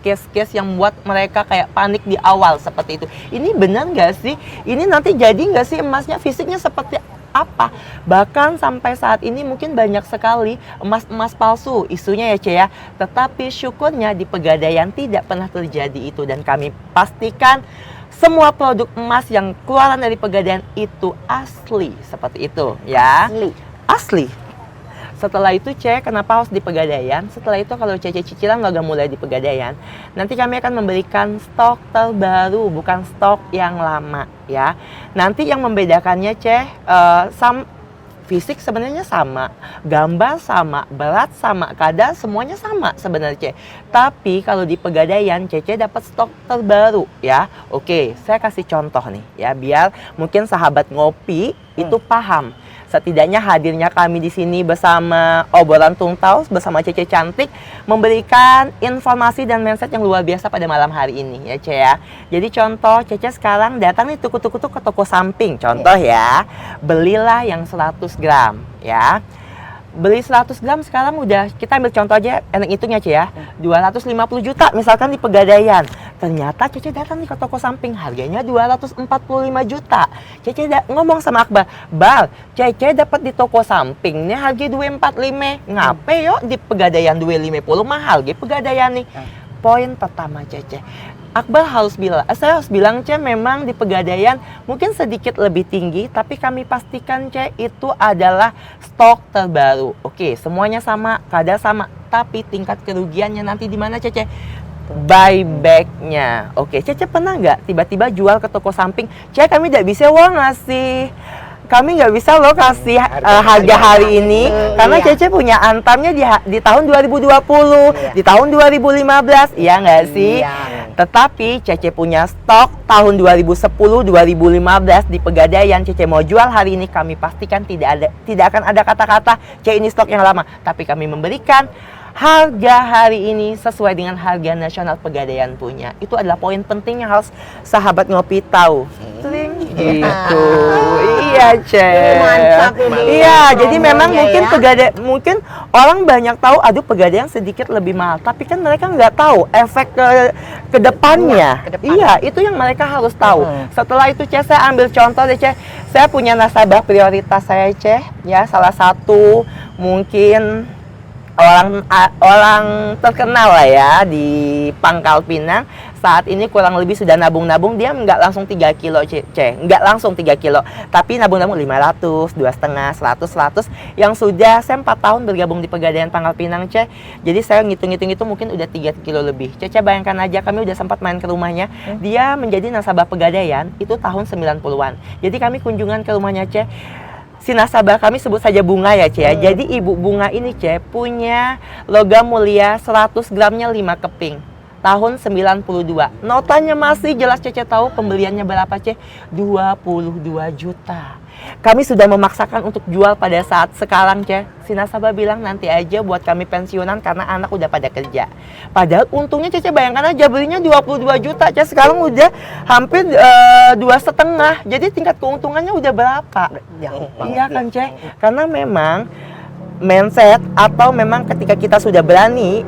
yang membuat mereka kayak panik di awal seperti itu. Ini benar nggak sih? Ini nanti jadi nggak sih emasnya, fisiknya seperti apa? Bahkan sampai saat ini mungkin banyak sekali emas palsu isunya ya Tetapi syukurnya di Pegadaian tidak pernah terjadi itu, dan kami pastikan semua produk emas yang keluaran dari Pegadaian itu asli seperti itu ya. Asli. Setelah itu kenapa harus di Pegadaian? Setelah itu kalau cicilan logam mulia di Pegadaian, nanti kami akan memberikan stok terbaru, bukan stok yang lama ya. Nanti yang membedakannya fisik sebenarnya sama, gambar sama, berat sama, kadar semuanya sama sebenarnya. Tapi kalau di Pegadaian dapat stok terbaru ya. Oke, saya kasih contoh nih ya biar mungkin sahabat ngopi itu paham. Setidaknya hadirnya kami di sini bersama Obrolan Tungtau, bersama Cece Cantik, memberikan informasi dan mindset yang luar biasa pada malam hari ini ya Jadi contoh, Cece sekarang datang nih ke toko samping, contoh ya, belilah yang 100 gram ya. Beli 100 gram sekarang udah, kita ambil contoh aja, enak hitungnya 250 juta misalkan di Pegadaian. Ternyata Cece datang nih ke toko samping, harganya 245 juta. Cece ngomong sama Akbar, Bal, Cece dapat di toko samping nih harga 245, ngape yuk di Pegadaian 250, mahal gitu Pegadaian nih. Poin pertama Cece, Akbar saya harus bilang memang di Pegadaian mungkin sedikit lebih tinggi, tapi kami pastikan itu adalah stok terbaru. Oke, semuanya sama, kadar sama, tapi tingkat kerugiannya nanti di mana Cece? Buybacknya. Oke, Cece pernah nggak tiba-tiba jual ke toko samping? Kami nggak bisa kami nggak bisa loh kasih harga hari ini karena Cece punya antamnya di tahun 2020, di tahun 2015, iya nggak sih? Tetapi Cece punya stok tahun 2010, 2015 di Pegadaian. Cece mau jual hari ini, kami pastikan tidak akan ada kata-kata ini stok yang lama, tapi kami memberikan harga hari ini sesuai dengan harga nasional Pegadaian punya. Itu adalah poin penting yang harus sahabat ngopi tahu. Gitu. Iya, Mantap ini. Iya, jadi memang ya. mungkin orang banyak tahu Pegadaian sedikit lebih mahal, tapi kan mereka nggak tahu efek ke depannya. Iya, itu yang mereka harus tahu. Setelah itu saya ambil contoh deh, saya punya nasabah prioritas saya ya, salah satu mungkin orang terkenal lah ya di Pangkal Pinang. Saat ini kurang lebih sudah nabung-nabung, dia nggak langsung 3 kilo nggak langsung 3 kilo, tapi nabung-nabung 500, 2,5, 100 yang sudah saya 4 tahun bergabung di Pegadaian Pangkal Pinang Jadi saya ngitung-ngitung itu mungkin udah 3 kilo lebih. Bayangkan aja, kami udah sempat main ke rumahnya. Dia menjadi nasabah Pegadaian itu tahun 90-an. Jadi kami kunjungan ke rumahnya si nasabah kami sebut saja Bunga ya Ce ya. Jadi Ibu Bunga ini Ce punya logam mulia 100 gramnya 5 keping. Tahun 92. Notanya masih jelas Cece tahu pembeliannya berapa Ce? 22 juta. Kami sudah memaksakan untuk jual pada saat sekarang Ce. Si nasabah bilang nanti aja buat kami pensiunan karena anak udah pada kerja. Padahal untungnya Cece bayangkan aja belinya 22 juta Ce. Sekarang udah hampir 2,5. Jadi tingkat keuntungannya udah berapa? Jauh Iya kan Ce? Karena memang mindset atau memang ketika kita sudah berani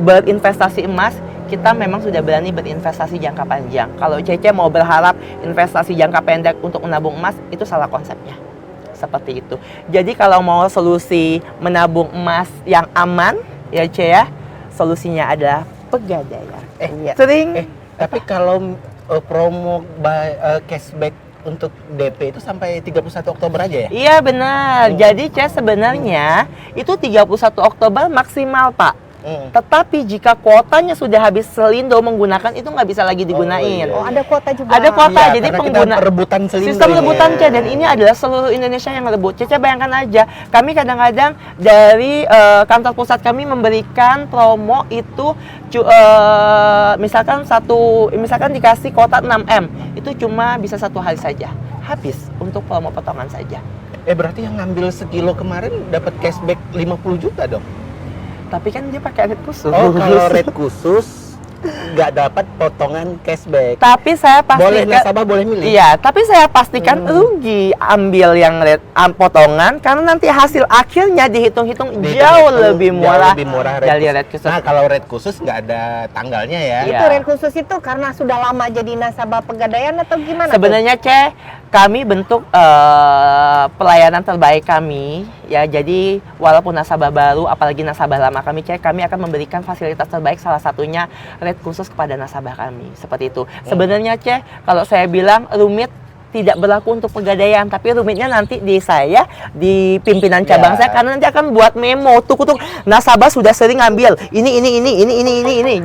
berinvestasi emas, kita memang sudah berani berinvestasi jangka panjang. Kalau Cece mau berharap investasi jangka pendek untuk menabung emas, itu salah konsepnya. Seperti itu. Jadi kalau mau solusi menabung emas yang aman, ya Ce ya, solusinya adalah pegadaian. Tapi kalau promo cashback untuk DP itu sampai 31 Oktober aja ya? Iya benar. Jadi Ce sebenarnya itu 31 Oktober maksimal Pak. Tetapi jika kuotanya sudah habis selindo menggunakan itu nggak bisa lagi digunain. Oh, ada kuota juga. Ada kuota, Iya, jadi karena pengguna kita rebutan selindo sistem ini. rebutan Ce, dan ini adalah seluruh Indonesia yang rebut. Cece bayangkan aja, kami kadang-kadang dari kantor pusat kami memberikan promo itu misalkan dikasih kuota 6M, itu cuma bisa 1 hari saja. Habis untuk promo potongan saja. Berarti yang ngambil sekilo kemarin dapat cashback 50 juta dong? Tapi kan dia pakai red khusus. Oh, kalau red khusus nggak dapat potongan cashback. Tapi saya pastikan Boleh nasabah boleh milih. Iya, tapi saya pastikan rugi ambil yang potongan karena nanti hasil akhirnya dihitung-hitung jauh lebih murah dari red khusus. Nah, kalau red khusus nggak ada tanggalnya ya. Iya. Itu red khusus itu karena sudah lama jadi nasabah Pegadaian atau gimana? Sebenarnya Ce, kami bentuk pelayanan terbaik kami ya. Jadi walaupun nasabah baru apalagi nasabah lama kami Ce, kami akan memberikan fasilitas terbaik, salah satunya red khusus kepada nasabah kami. Seperti itu. Sebenarnya Ce, kalau saya bilang rumit tidak berlaku untuk Pegadaian, tapi rumitnya nanti di saya, di pimpinan cabang saya, karena nanti akan buat memo tuk nasabah sudah sering ngambil ini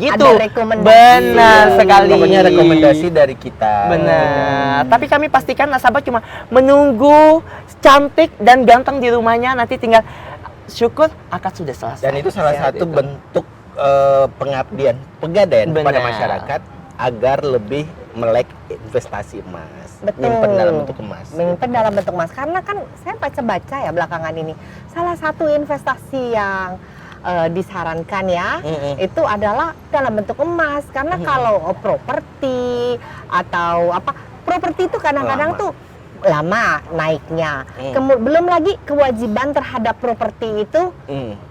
gitu. Ada rekomendasi. Benar sekali. Pokoknya rekomendasi dari kita. Benar. Tapi kami pastikan nasabah cuma menunggu cantik dan ganteng di rumahnya, nanti tinggal syukur akad sudah selesai. Dan itu salah satu bentuk pengabdian Pegadaian kepada masyarakat agar lebih melek investasi emas. Betul. Nyimpen dalam bentuk emas. Menyimpan dalam bentuk emas. Karena kan saya baca-baca ya belakangan ini, salah satu investasi yang disarankan ya, itu adalah dalam bentuk emas. Karena kalau properti atau apa, properti itu kadang-kadang tuh lama naiknya. Belum lagi kewajiban terhadap properti itu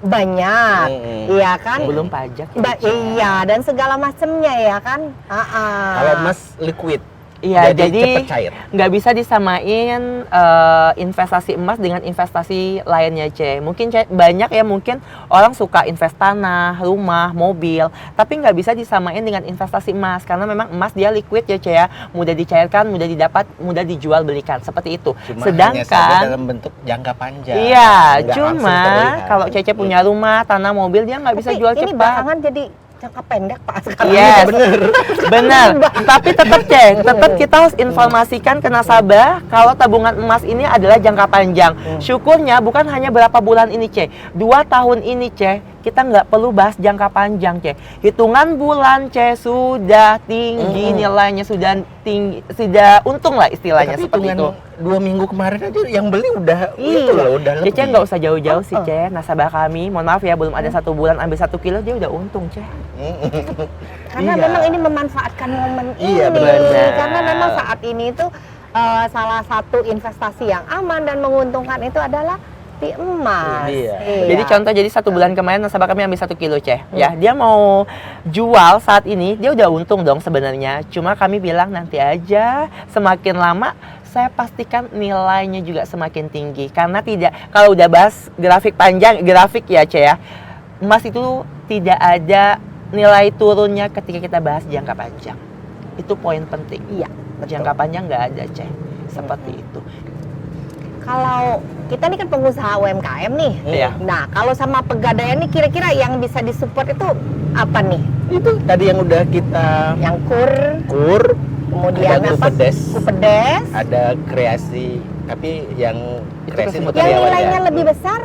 banyak, iya kan? Belum pajak ya. Iya, dan segala macamnya ya kan. Kalau emas liquid. Iya, jadi cepet cair. nggak bisa disamain investasi emas dengan investasi lainnya, Ce. Mungkin banyak ya, mungkin orang suka invest tanah, rumah, mobil, tapi nggak bisa disamain dengan investasi emas karena memang emas dia liquid ya, Ce ya, mudah dicairkan, mudah didapat, mudah dijual belikan, seperti itu. Cuma hanya saja dalam bentuk jangka panjang. Iya, Nggak cuma langsung terlihat. kalau Cece punya rumah, tanah, mobil, dia nggak bisa jual ini cepat. belakangan jadi jangka pendek Pak sekarang. Yes, benar. Tapi tetap tetap kita harus informasikan ke nasabah kalau tabungan emas ini adalah jangka panjang. Syukurnya bukan hanya berapa bulan ini Ce, 2 tahun ini Ce, kita nggak perlu bahas jangka panjang Ce. Hitungan bulan Ce sudah tinggi nilainya, sudah tinggi, sudah untung lah istilahnya. Tapi seperti itu. 2 minggu kemarin aja yang beli udah itu loh, udah lebih. Cece nggak usah jauh-jauh sih Ce, nasabah kami, mohon maaf ya, belum ada 1 bulan ambil 1 kilo dia udah untung Ce. Karena memang ini memanfaatkan momen Iya, ini. benar. Karena memang saat ini itu salah satu investasi yang aman dan menguntungkan itu adalah di emas. Iya. Jadi contoh, jadi 1 bulan kemarin nasabah kami ambil 1 kilo Ce, ya dia mau jual saat ini dia udah untung dong sebenarnya. Cuma kami bilang nanti aja, semakin lama saya pastikan nilainya juga semakin tinggi karena kalau udah bahas grafik ya Ce ya, emas itu tidak ada nilai turunnya ketika kita bahas jangka panjang. Itu poin penting. Iya, Jangka panjang nggak ada Ce, seperti itu. Kalau kita ini kan pengusaha UMKM nih. Iya. Nah, kalau sama Pegadaian nih kira-kira yang bisa disupport itu apa nih? Itu tadi yang udah kita Yang kur, kemudian Ada apa? Kupedes. Kupedes. Ada kreasi, tapi yang Itu kreasi kesemutan untuk Yang karyawan nilainya ya. lebih besar,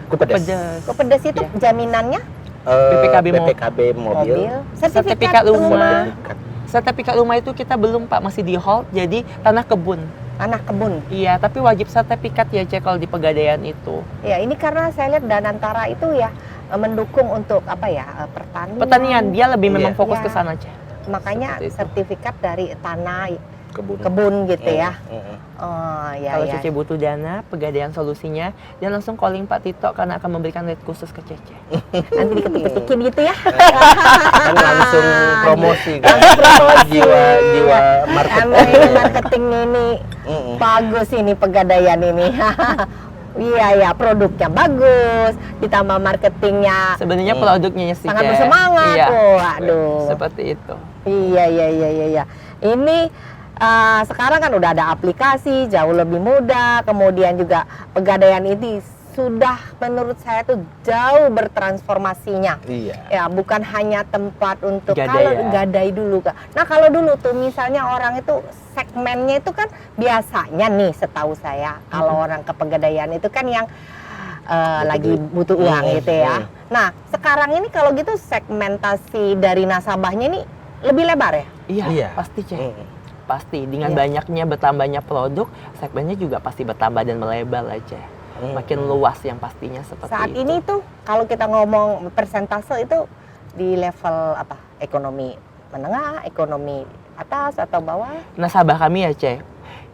Kupedes. Pedas. Kupedes itu Ya. jaminannya BPKB mobil. Sertifikat rumah. Sertifikat. Sertifikat rumah itu kita belum Pak, masih di hold, jadi tanah kebun. tanah kebun. Iya, tapi wajib sertifikat ya Cek kalau di Pegadaian itu. Ya, ini karena saya lihat Danantara itu ya mendukung untuk apa ya, pertanian. Pertanian, dia lebih memang Iya. fokus Iya. ke sana Cek. Makanya Seperti itu. sertifikat dari tanah Kebun. kebun gitu ya. Mm. Oh, ya Kalau ya. Cece butuh dana, Pegadaian solusinya, dia langsung calling Pak Tito karena akan memberikan rate khusus ke Cece. Nanti diketik-ketikin gitu ya. Kan langsung promosi kan. Promosi. Jiwa Emang marketing. ini marketing ini Mm-mm. bagus ini Pegadaian ini. Iya ya, produknya bagus, ditambah marketingnya Sebenarnya produknya sih sangat Cek. bersemangat. Iya, Oh, aduh. seperti itu. Iya iya iya iya. Iya. Ini sekarang kan udah ada aplikasi jauh lebih mudah, kemudian juga Pegadaian ini sudah menurut saya tuh jauh bertransformasinya. Iya. Ya, bukan hanya tempat untuk Gadai kalau ya. gadai dulu Kak. Nah, kalau dulu tuh misalnya orang itu segmennya itu kan biasanya nih setahu saya kalau orang ke Pegadaian itu kan yang lagi butuh uang gitu ya. Nah, sekarang ini kalau gitu segmentasi dari nasabahnya ini lebih lebar ya? Iya, Iya. pasti Cek. Mm. Pasti, dengan Iya. banyaknya bertambahnya produk, segmennya juga pasti bertambah dan melebar aja. Makin luas yang pastinya seperti Saat itu. ini tuh kalau kita ngomong persentase itu di level apa? Ekonomi menengah, ekonomi atas atau bawah? Nasabah kami ya Cek,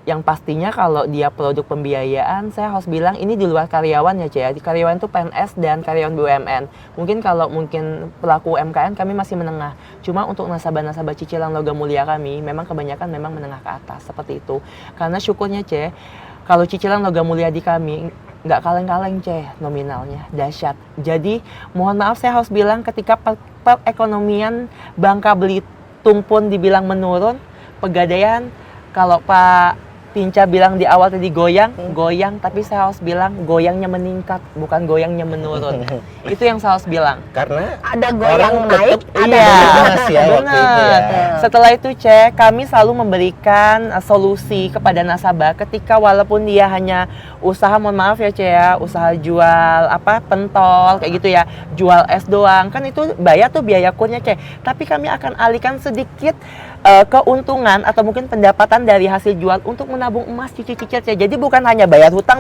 yang pastinya kalau dia produk pembiayaan, saya harus bilang ini di luar karyawan ya Cek. Di karyawan itu PNS dan karyawan BUMN. Mungkin kalau pelaku UMKM kami masih menengah. Cuma untuk nasabah-nasabah cicilan logam mulia kami, memang kebanyakan memang menengah ke atas seperti itu. Karena syukurnya Cek, kalau cicilan logam mulia di kami nggak kaleng-kaleng Cek nominalnya, dahsyat. Jadi mohon maaf saya harus bilang ketika perekonomian Bangka Belitung pun dibilang menurun, Pegadaian kalau Pak Pinca bilang di awal tadi goyang, tapi saya harus bilang goyangnya meningkat, bukan goyangnya menurun. Itu yang saya harus bilang. Karena Ada goyang orang naik, tetap ada Iya, emas ya waktu itu ya. benar. Setelah itu Cek, kami selalu memberikan solusi kepada nasabah ketika walaupun dia hanya usaha, mohon maaf ya Cek ya, usaha jual pentol kayak gitu ya, jual es doang, kan itu bayar tuh biaya kurnya Cek. Tapi kami akan alihkan sedikit keuntungan atau mungkin pendapatan dari hasil jual untuk menabung emas cicil-cicil Cek. Jadi bukan hanya bayar hutang,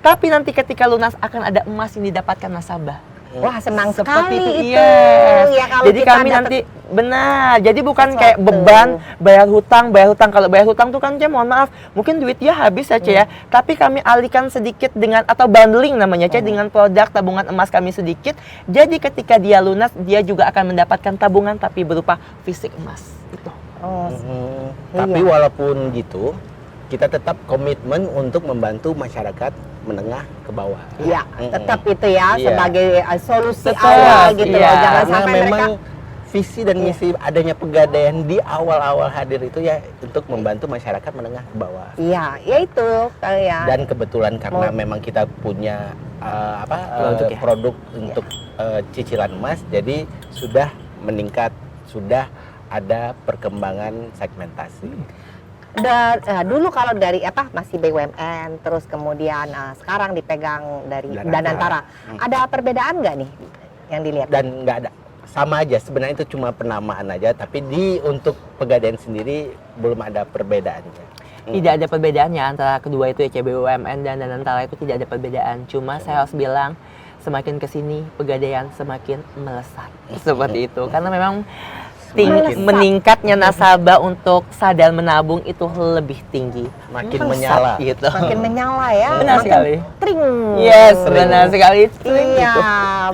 tapi nanti ketika lunas akan ada emas yang didapatkan nasabah. Wah, senang Seperti sekali itu. yes. Ya, kalau Jadi kita kami dapat nanti benar. Jadi bukan kayak sesuatu. beban bayar hutang. Kalau bayar hutang tuh kan Cek, mohon maaf, mungkin duit dia habis ya Cek ya. Tapi kami alihkan sedikit dengan atau bundling namanya Cek dengan produk tabungan emas kami sedikit. Jadi ketika dia lunas, dia juga akan mendapatkan tabungan tapi berupa fisik emas. Itu. Oh, Tapi Iya. walaupun gitu, kita tetap komitmen untuk membantu masyarakat menengah ke bawah. iya, Mm-mm. tetap itu ya Iya. sebagai solusi Tetap, awal gitu iya. loh. Jangan Karena sampai memang mereka visi dan misi adanya Pegadaian di awal-awal hadir itu ya untuk membantu masyarakat menengah ke bawah. iya, ya itu kayak Dan kebetulan karena Mau- memang kita punya Produk ya? produk untuk cicilan emas, jadi sudah meningkat, sudah ada perkembangan segmentasi. dulu kalau dari masih BUMN terus kemudian sekarang dipegang dari Danantara. Danantara. Ada perbedaan nggak nih yang dilihat? Dan nggak ada, sama aja sebenarnya, itu cuma penamaan aja, tapi untuk Pegadaian sendiri belum ada perbedaannya. Tidak ada perbedaannya antara kedua itu ya, BUMN dan Danantara itu tidak ada perbedaan. Cuma saya harus bilang semakin kesini Pegadaian semakin melesat seperti itu. Karena memang Melesat. meningkatnya nasabah untuk sadar menabung itu lebih tinggi. Makin Melesat menyala. gitu. Makin menyala ya. Benar makin sekali. Tring. Yes, Sering. benar sekali. Iya, Gitu.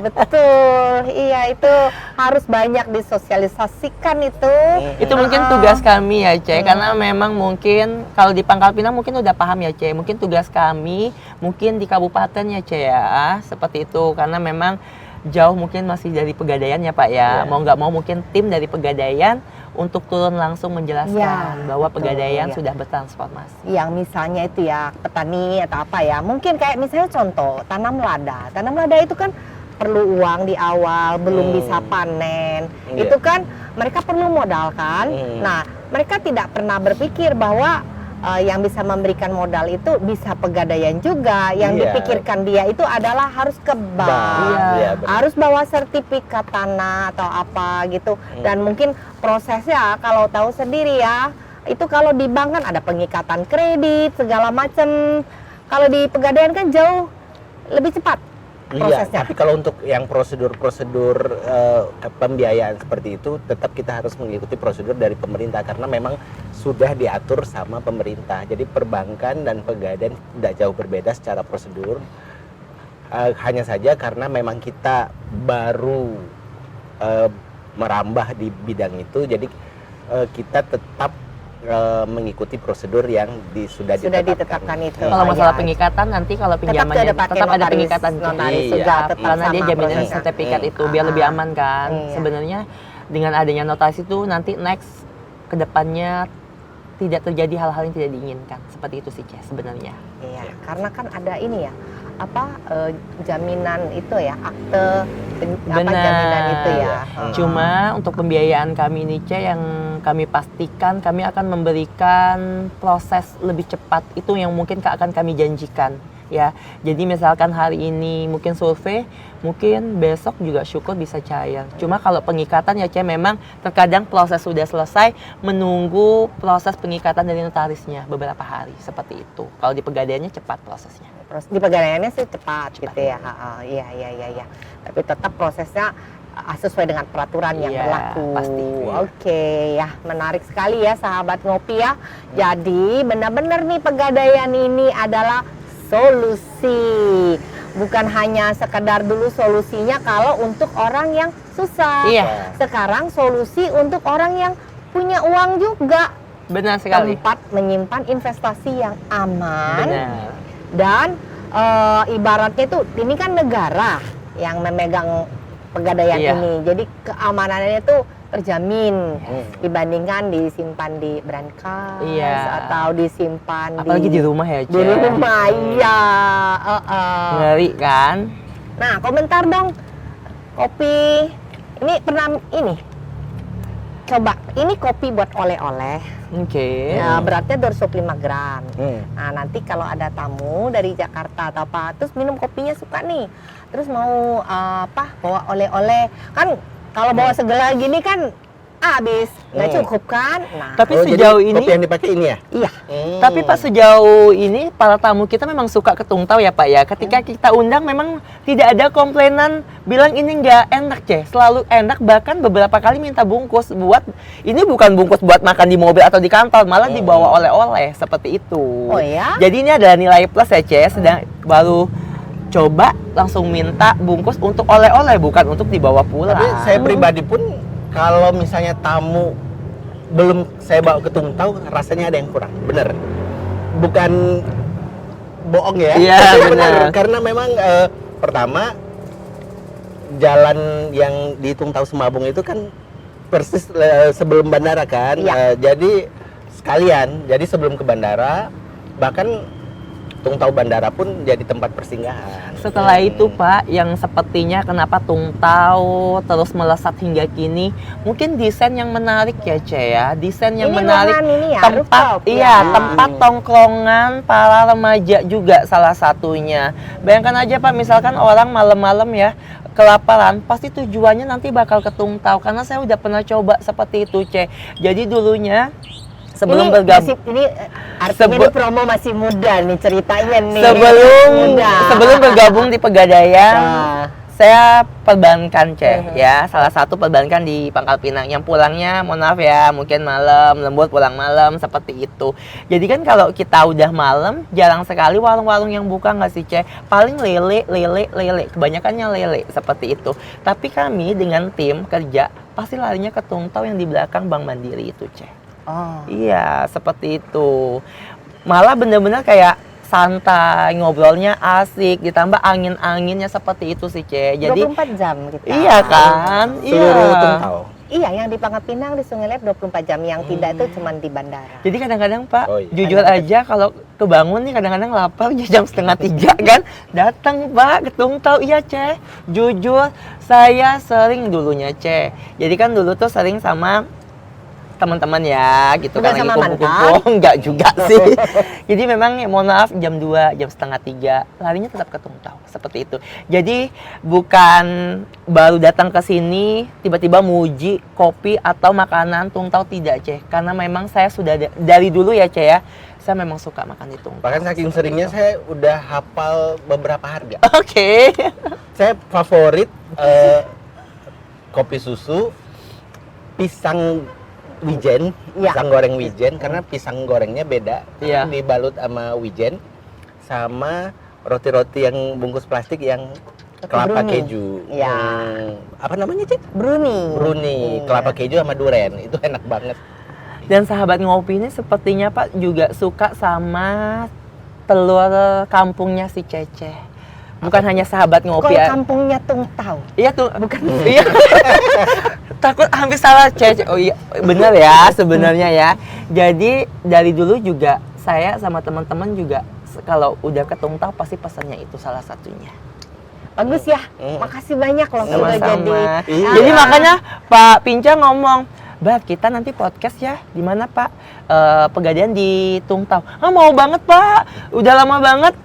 betul. Iya, itu harus banyak disosialisasikan itu. Itu mungkin tugas kami ya, Cek, karena memang mungkin kalau di Pangkal Pinang mungkin udah paham ya, Cek. Mungkin tugas kami mungkin di kabupaten ya, Cek ya, seperti itu, karena memang jauh mungkin masih dari Pegadaian ya, Pak ya. Iya. Mau nggak mau mungkin tim dari Pegadaian untuk turun langsung menjelaskan Iya, bahwa betul, Pegadaian iya. sudah bertransformasi. Yang misalnya itu ya petani atau apa ya, mungkin kayak misalnya contoh tanam lada. Tanam lada itu kan perlu uang di awal, belum bisa panen. Iya. Itu kan mereka perlu modal kan. Hmm. Nah, mereka tidak pernah berpikir bahwa yang bisa memberikan modal itu bisa pegadaian juga. Yang Iya. dipikirkan dia itu adalah harus ke bank, Iya, benar. harus bawa sertifikat tanah atau apa gitu. Dan mungkin prosesnya kalau tahu sendiri ya, itu kalau di bank kan ada pengikatan kredit segala macam. Kalau di pegadaian kan jauh lebih cepat Iya, prosesnya. tapi kalau untuk yang prosedur-prosedur pembiayaan seperti itu, tetap kita harus mengikuti prosedur dari pemerintah karena memang sudah diatur sama pemerintah. Jadi perbankan dan pegadaian tidak jauh berbeda secara prosedur. Hanya saja karena memang kita baru merambah di bidang itu, jadi kita tetap mengikuti prosedur yang sudah ditetapkan itu. Kalau masalah Ya. pengikatan nanti kalau Tetap pinjamannya ada pakai tetap ada notaris, pengikatan notaris Iya. juga tetap karena dia sama jaminan prosesnya. sertifikat itu biar lebih aman kan. Iya. Sebenarnya dengan adanya notaris itu nanti next kedepannya tidak terjadi hal-hal yang tidak diinginkan seperti itu sih Ceh sebenarnya. Iya, karena kan ada ini ya, jaminan itu ya, akte jaminan itu ya. Cuma untuk pembiayaan kami ini Ceh yang kami pastikan kami akan memberikan proses lebih cepat itu yang mungkin akan kami janjikan ya. Jadi misalkan hari ini mungkin survei, mungkin besok juga syukur bisa cair. Cuma kalau pengikatan ya Ceh memang terkadang proses sudah selesai menunggu proses pengikatan dari notarisnya beberapa hari seperti itu. Kalau di pegadaiannya cepat prosesnya. Di pegadaiannya sih cepat gitu ya. Iya. Tapi tetap prosesnya sesuai dengan peraturan yang Iya, berlaku. pasti. Oke, ya menarik sekali ya sahabat ngopi ya. Jadi benar-benar nih pegadaian ini adalah solusi. Bukan hanya sekedar dulu solusinya kalau untuk orang yang susah. Iya. Sekarang solusi untuk orang yang punya uang juga. Benar sekali. Tempat menyimpan investasi yang aman. Benar. Dan ibaratnya itu ini kan negara yang memegang pegadaian Iya. ini, jadi keamanannya itu terjamin dibandingkan disimpan di brankas Iya. atau disimpan Apalagi di rumah ya di Ceh. rumah. Iya. Ngeri kan? Nah, komentar dong, kopi ini pernah ini coba ini kopi buat oleh-oleh. Oke. Ya, beratnya 205 gram. Hmm. Nah, nanti kalau ada tamu dari Jakarta atau apa, terus minum kopinya suka nih. Terus mau bawa oleh-oleh. Kan kalau bawa segelas gini kan habis, nggak cukup kan? Nah, Tapi jadi sejauh ini kopi yang dipakai ini ya? iya. Tapi Pak sejauh ini para tamu kita memang suka ketungtau ya Pak ya. Ketika kita undang memang tidak ada komplainan bilang ini nggak enak Ceh. Selalu enak, bahkan beberapa kali minta bungkus buat ini bukan bungkus buat makan di mobil atau di kantor, malah dibawa oleh-oleh seperti itu. Oh ya? Jadi ini adalah nilai plus ya Ceh. Sedang baru coba langsung minta bungkus untuk oleh-oleh bukan untuk dibawa pulang. Tapi saya pribadi pun kalau misalnya tamu belum saya bawa ke Tungtau, rasanya ada yang kurang. Bener. Bukan bohong ya. Iya, Tapi benar. Karena memang pertama jalan yang di Tungtau Semabung itu kan persis sebelum bandara kan. Iya. Jadi sekalian, jadi sebelum ke bandara bahkan Tungtau bandara pun jadi tempat persinggahan. Setelah itu Pak, yang sepertinya kenapa Tungtau terus melesat hingga kini, mungkin desain yang menarik ya Ceh ya, desain yang Ini menarik, ruangan ini ya, tempat rooftop, iya ya. tempat tongkrongan para remaja juga salah satunya. Bayangkan aja Pak, misalkan orang malam-malam ya kelaparan, pasti tujuannya nanti bakal ke Tungtau karena saya udah pernah coba seperti itu Ceh. Jadi dulunya sebelum bergabung ini artinya ini promo masih muda nih ceritanya nih. Muda. sebelum bergabung di Pegadaian, Nah. saya perbankan Ceh ya, salah satu perbankan di Pangkal Pinang yang pulangnya mohon maaf ya mungkin malam, lembur pulang malam seperti itu. Jadi kan kalau kita udah malam jarang sekali warung-warung yang buka nggak sih Ceh, paling lele, kebanyakannya lele seperti itu. Tapi kami dengan tim kerja pasti larinya ke Tungtau yang di belakang Bank Mandiri itu Ceh. Oh. Iya, seperti itu. Malah bener-bener kayak santai, ngobrolnya asik, ditambah angin-anginnya seperti itu sih, Ceh. Jadi 24 jam kita. iya kan? Seluruh Iya. Tungtau. Iya, yang di Pangkal Pinang di Sungai Lep 24 jam, yang tidak itu cuma di bandara. Jadi kadang-kadang Pak, Oh, iya. jujur aja kalau kebangun nih kadang-kadang lapar jam 2:30 kan, datang Pak ke Tungtau. Iya Ceh, jujur saya sering dulunya Ceh. Jadi kan dulu tuh sering sama teman-teman ya, gitu Udah kan lagi sama kumpul-kumpul. Enggak juga sih. Jadi memang mohon maaf jam 2, jam setengah 3 larinya tetap ke Tungtau seperti itu. Jadi bukan baru datang ke sini tiba-tiba muji kopi atau makanan Tungtau, tidak Ceh. Karena memang saya sudah dari dulu ya Ceh ya. Saya memang suka makan di Tungtau. Bahkan saking seringnya saya udah hafal beberapa harga. Oke. Saya favorit kopi susu, pisang wijen, Iya. pisang goreng wijen, karena pisang gorengnya beda, Iya. dibalut sama wijen, sama roti-roti yang bungkus plastik yang kelapa bruni. keju. Iya. Apa namanya Cik? Bruni. Bruni, Iya. kelapa keju sama duren, itu enak banget. Dan sahabat ngopi ini sepertinya Pak juga suka sama telur kampungnya si Cece. Bukan hanya sahabat ngopi Kalau ya. kampungnya Tungtau. Iya tuh, bukan. Iya. Takut hampir salah Cece. Oh iya, bener ya sebenarnya ya. Jadi dari dulu juga saya sama teman-teman juga kalau udah ke Tungtau pasti pesannya itu salah satunya. Bagus ya. Makasih banyak loh sudah Sama-sama. jadi. Iya. Jadi makanya Pak Pinca ngomong, Bab, kita nanti podcast ya. Di mana Pak? Pegadaian di Tungtau. Ah, mau banget Pak. Udah lama banget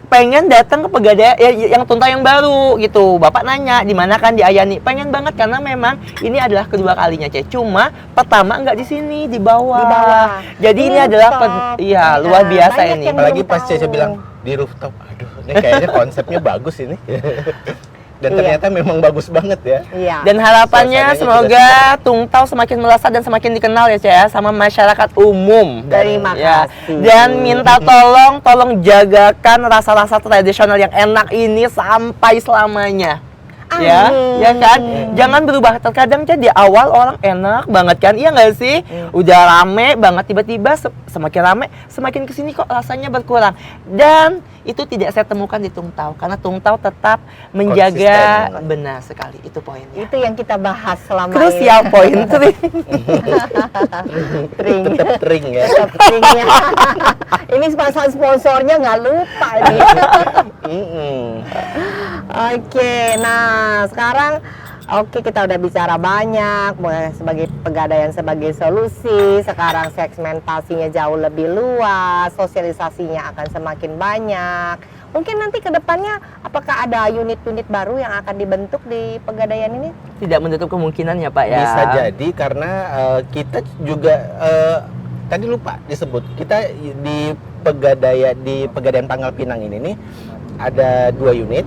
pengen datang ke Pegadaian yang Tungtau yang baru gitu. Bapak nanya di mana kan di Ayani. Pengen banget karena memang ini adalah kedua kalinya Ceh. Cuma pertama nggak di sini, di bawah. Di bawah. Jadi ini adalah iya, luar biasa banyak ini. yang Apalagi belum pas tahu. Cece bilang di rooftop, aduh, ini kayaknya konsepnya bagus ini. Dan Iya. ternyata memang bagus banget ya. Iya. Dan harapannya Suasananya semoga Tungtau semakin melesat dan semakin dikenal ya Ceh ya, sama masyarakat umum. Terima Ya. kasih. Dan minta tolong jagakan rasa-rasa tradisional yang enak ini sampai selamanya. Ya, Amin. ya kan? Jangan berubah. Terkadang Ceh di awal orang enak banget kan, iya nggak sih? Udah rame banget, tiba-tiba semakin rame, semakin kesini kok rasanya berkurang. Dan itu tidak saya temukan di Tungtau, karena Tungtau tetap menjaga, Konsisten. benar sekali, itu poinnya. Itu yang kita bahas selama Krusial poin. Tring. Tetap tering ya. Tetap tringnya. Ini sponsornya nggak lupa ini. Oke, nah sekarang kita udah bicara banyak sebagai Pegadaian sebagai solusi. Sekarang segmentasinya jauh lebih luas, sosialisasinya akan semakin banyak. Mungkin nanti ke depannya apakah ada unit-unit baru yang akan dibentuk di Pegadaian ini? Tidak menutup kemungkinan ya Pak ya. Bisa jadi karena kita juga tadi lupa disebut, kita di Pegadaian Pangkal Pinang ini nih ada 2 unit,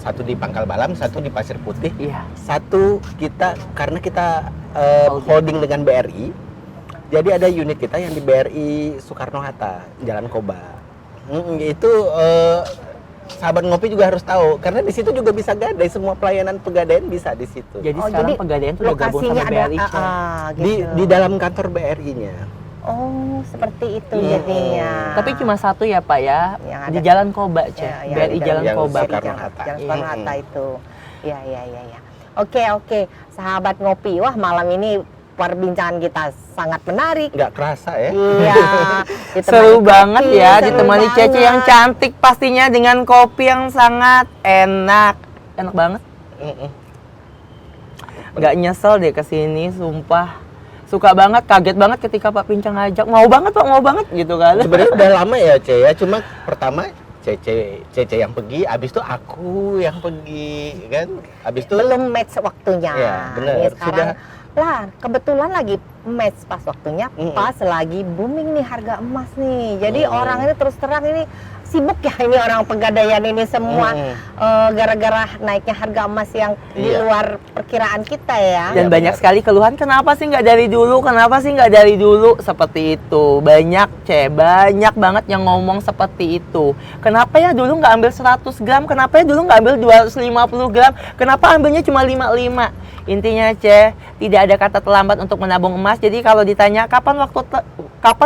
satu di Pangkal Balam, satu di Pasir Putih. Iya. Satu kita karena kita holding dengan BRI, jadi ada unit kita yang di BRI Soekarno Hatta, Jalan Koba. Itu sahabat ngopi juga harus tahu, karena di situ juga bisa gadai, semua pelayanan Pegadaian bisa di situ. Jadi sekarang Pegadaian tuh udah gabung sama BRI. Di dalam kantor BRI-nya. Oh, seperti itu Iya. jadinya. Tapi cuma satu ya Pak ya, Yang di ada- Jalan Koba Ceh, Ya, BRI Jalan yang Koba. Soekarno Hatta. Jalan Soekarno Iya. Hatta itu. Iya. Oke. Sahabat ngopi, wah malam ini perbincangan kita sangat menarik. Nggak kerasa ya. Iya. ditemani Seru kopi, banget ya, seru ditemani Cece banget. yang cantik pastinya dengan kopi yang sangat enak. Enak banget. Mm-mm. Nggak nyesel deh kesini, sumpah. Suka banget, kaget banget ketika Pak Pincang ngajak. Mau banget Pak, mau banget gitu kan. Sebenarnya udah lama ya Ce ya, cuma pertama Cece yang pergi, abis itu aku yang pergi kan, abis itu Belum match waktunya. Iya, bener. Ini sekarang lah kebetulan lagi match pas waktunya, pas lagi booming nih harga emas nih. Jadi orang ini terus terang ini sibuk ya ini orang Pegadaian ini semua gara-gara naiknya harga emas yang di Iya. luar perkiraan kita ya. Dan Iya, banyak benar. sekali keluhan, kenapa sih nggak dari dulu, kenapa sih nggak dari dulu, seperti itu. Banyak banyak banget yang ngomong seperti itu. Kenapa ya dulu nggak ambil 100 gram, kenapa ya dulu nggak ambil 250 gram, kenapa ambilnya cuma 55. Intinya tidak ada kata terlambat untuk menabung emas. Jadi kalau ditanya kapan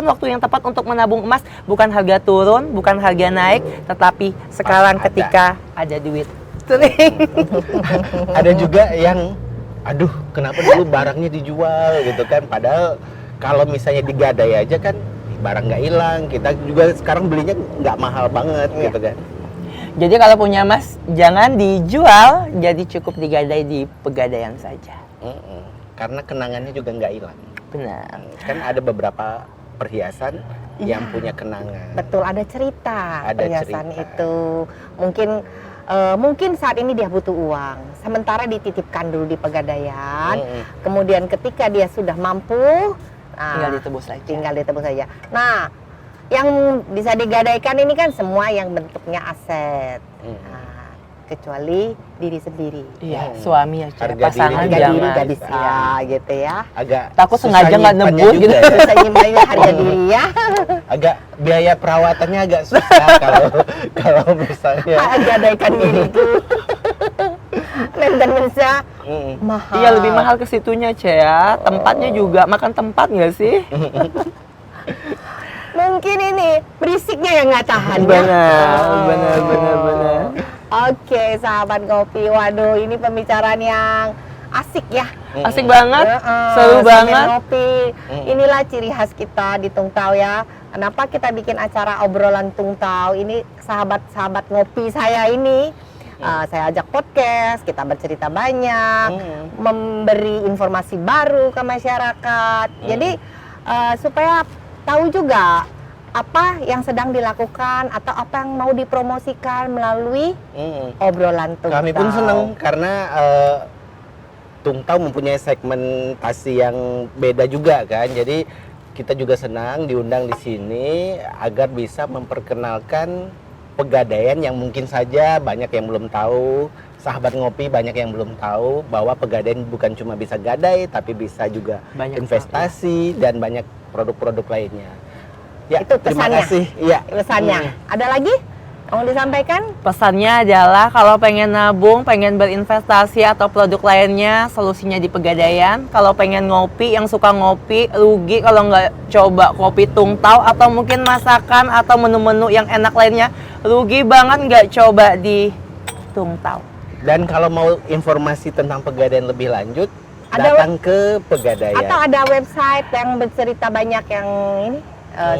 waktu yang tepat untuk menabung emas, bukan harga turun, bukan harga naik, tetapi sekarang Ada. ketika ada duit. ada juga yang aduh kenapa dulu barangnya dijual gitu kan, padahal kalau misalnya digadai aja kan barang nggak hilang, kita juga sekarang belinya nggak mahal banget gitu kan. Jadi kalau punya emas jangan dijual, jadi cukup digadai di Pegadaian saja. Karena kenangannya juga nggak hilang. Benar. Kan ada beberapa perhiasan yang punya kenangan. Betul, ada cerita Ada perhiasan cerita. itu. Mungkin saat ini dia butuh uang, sementara dititipkan dulu di Pegadaian. Kemudian ketika dia sudah mampu, Tinggal ditebus aja. Tinggal ditebus saja. Nah, yang bisa digadaikan ini kan semua yang bentuknya aset. Nah, kecuali diri sendiri. Iya, suami ya, Harga pasangan diri Harga jangan. diri nggak bisa gitu ya. Agak Takut susah sengaja nggak nyimpannya nebus juga gitu. ya. Bisa nyimpannya harga diri ya. Agak biaya perawatannya agak susah kalau misalnya. Gadaikan diriku. Dan bisa mahal. Iya, lebih mahal ke situnya, ya. Tempatnya juga, makan tempat nggak sih? Mungkin ini berisiknya yang nggak tahan. ya. Benar. Oke, sahabat ngopi. Waduh, ini pembicaraan yang asik ya. Asik banget, seru Sambil banget. ngopi. Inilah ciri khas kita di Tungtau ya. Kenapa kita bikin acara obrolan Tungtau? Ini sahabat-sahabat ngopi saya ini. Saya ajak podcast, kita bercerita banyak, memberi informasi baru ke masyarakat. Jadi supaya tahu juga apa yang sedang dilakukan atau apa yang mau dipromosikan melalui obrolan Tungtau. Kami pun senang karena Tungtau mempunyai segmentasi yang beda juga kan. Jadi kita juga senang diundang di sini agar bisa memperkenalkan Pegadaian yang mungkin saja banyak yang belum tahu. Sahabat ngopi banyak yang belum tahu bahwa Pegadaian bukan cuma bisa gadai tapi bisa juga Banyak investasi dan banyak produk-produk lainnya. Ya, Itu terima pesannya. kasih. Iya. Pesannya. Ada lagi mau disampaikan? Pesannya adalah kalau pengen nabung, pengen berinvestasi atau produk lainnya, solusinya di Pegadaian. Kalau pengen ngopi, yang suka ngopi, rugi kalau nggak coba kopi Tungtau atau mungkin masakan atau menu-menu yang enak lainnya, rugi banget nggak coba di Tungtau. Dan kalau mau informasi tentang Pegadaian lebih lanjut, Ada datang ke Pegadaian. Atau ada website yang bercerita banyak yang ini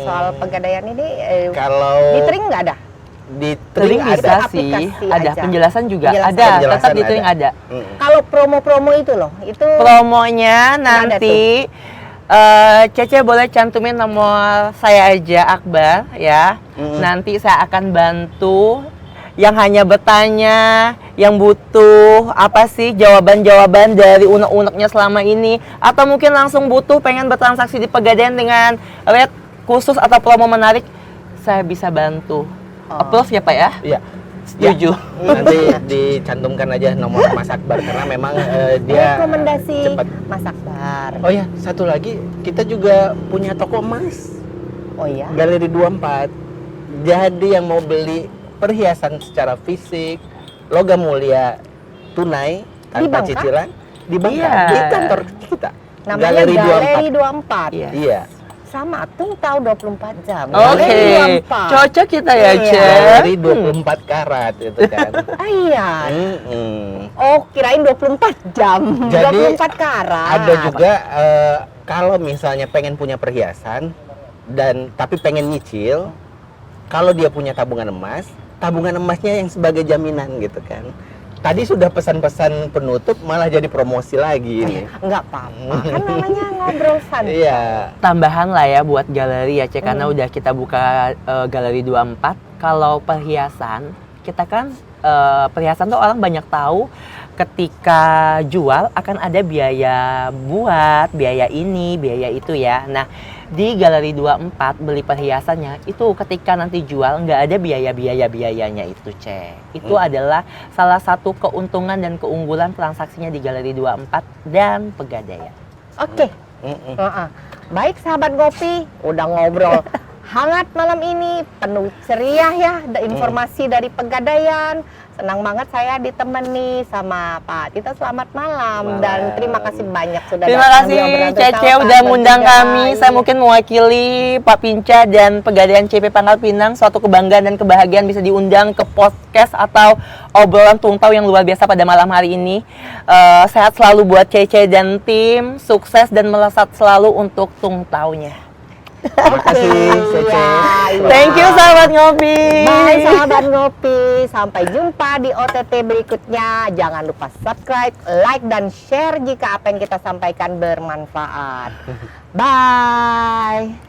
soal Pegadaian ini? Kalau Di Tring nggak ada? di Tring Tring bisa ada. sih, aplikasi ada aja. penjelasan juga, Penjelasan. ada, tetap Penjelasan di Tring ada. Kalau promo-promo itu loh, itu Promonya Nggak ada nanti Cece boleh cantumin nomor saya aja, Akbar ya. Nanti saya akan bantu yang hanya bertanya, yang butuh apa sih jawaban-jawaban dari unek-uneknya selama ini, atau mungkin langsung butuh pengen bertransaksi di Pegadaian dengan rate khusus atau promo menarik, saya bisa bantu. Approve ya Pak ya? Iya. Setuju. Nanti dicantumkan aja nomor Mas Akbar karena memang dia rekomendasi cepat. Mas Akbar. Oh ya, satu lagi kita juga punya toko emas. Oh ya. Galeri 24. Jadi yang mau beli perhiasan secara fisik, logam mulia, tunai, tanpa Bangka? cicilan, di Bangka, Iya. di kantor kita. Namanya Galeri Galeri 24. 24. Iya. Iya. Sama Tungtau 24 jam. Oke, Galeri 24. cocok kita ya, Iya. Cek. Galeri 24 karat itu kan. Ah, iya. Mm-mm. Oh, kirain 24 jam. Jadi, 24 karat. Ada juga kalau misalnya pengen punya perhiasan dan tapi pengen nyicil, kalau dia punya tabungan emasnya yang sebagai jaminan gitu kan. Tadi sudah pesan-pesan penutup malah jadi promosi lagi ini. Enggak apa-apa. Kan namanya ngobrol santai. Iya. Tambahan lah ya buat galeri ya Cek, karena udah kita buka galeri 24. Kalau perhiasan, kita kan perhiasan tuh orang banyak tahu ketika jual akan ada biaya buat, biaya ini, biaya itu ya. Nah, di Galeri 24 beli perhiasannya itu ketika nanti jual nggak ada biayanya itu Cek. Itu adalah salah satu keuntungan dan keunggulan transaksinya di Galeri 24 dan Pegadaian. Oke. Baik sahabat ngopi, udah ngobrol hangat malam ini, penuh ceria ya, ada informasi dari Pegadaian. Senang banget saya ditemani sama Pak Tito. Selamat malam dan terima kasih banyak sudah Terima datang di kasih obrolan Cece Tungtau, udah Pak ngundang Bertiga. kami. Saya mungkin mewakili Pak Pinca dan Pegadaian CP Pangkal Pinang. Suatu kebanggaan dan kebahagiaan bisa diundang ke podcast atau obrolan Tungtau yang luar biasa pada malam hari ini. Sehat selalu buat Cece dan tim, sukses dan melesat selalu untuk Tungtaunya. Terima kasih, Cece. Iya. Thank you sahabat ngopi. Bye sahabat ngopi. Sampai jumpa di OTT berikutnya. Jangan lupa subscribe, like, dan share jika apa yang kita sampaikan bermanfaat. Bye.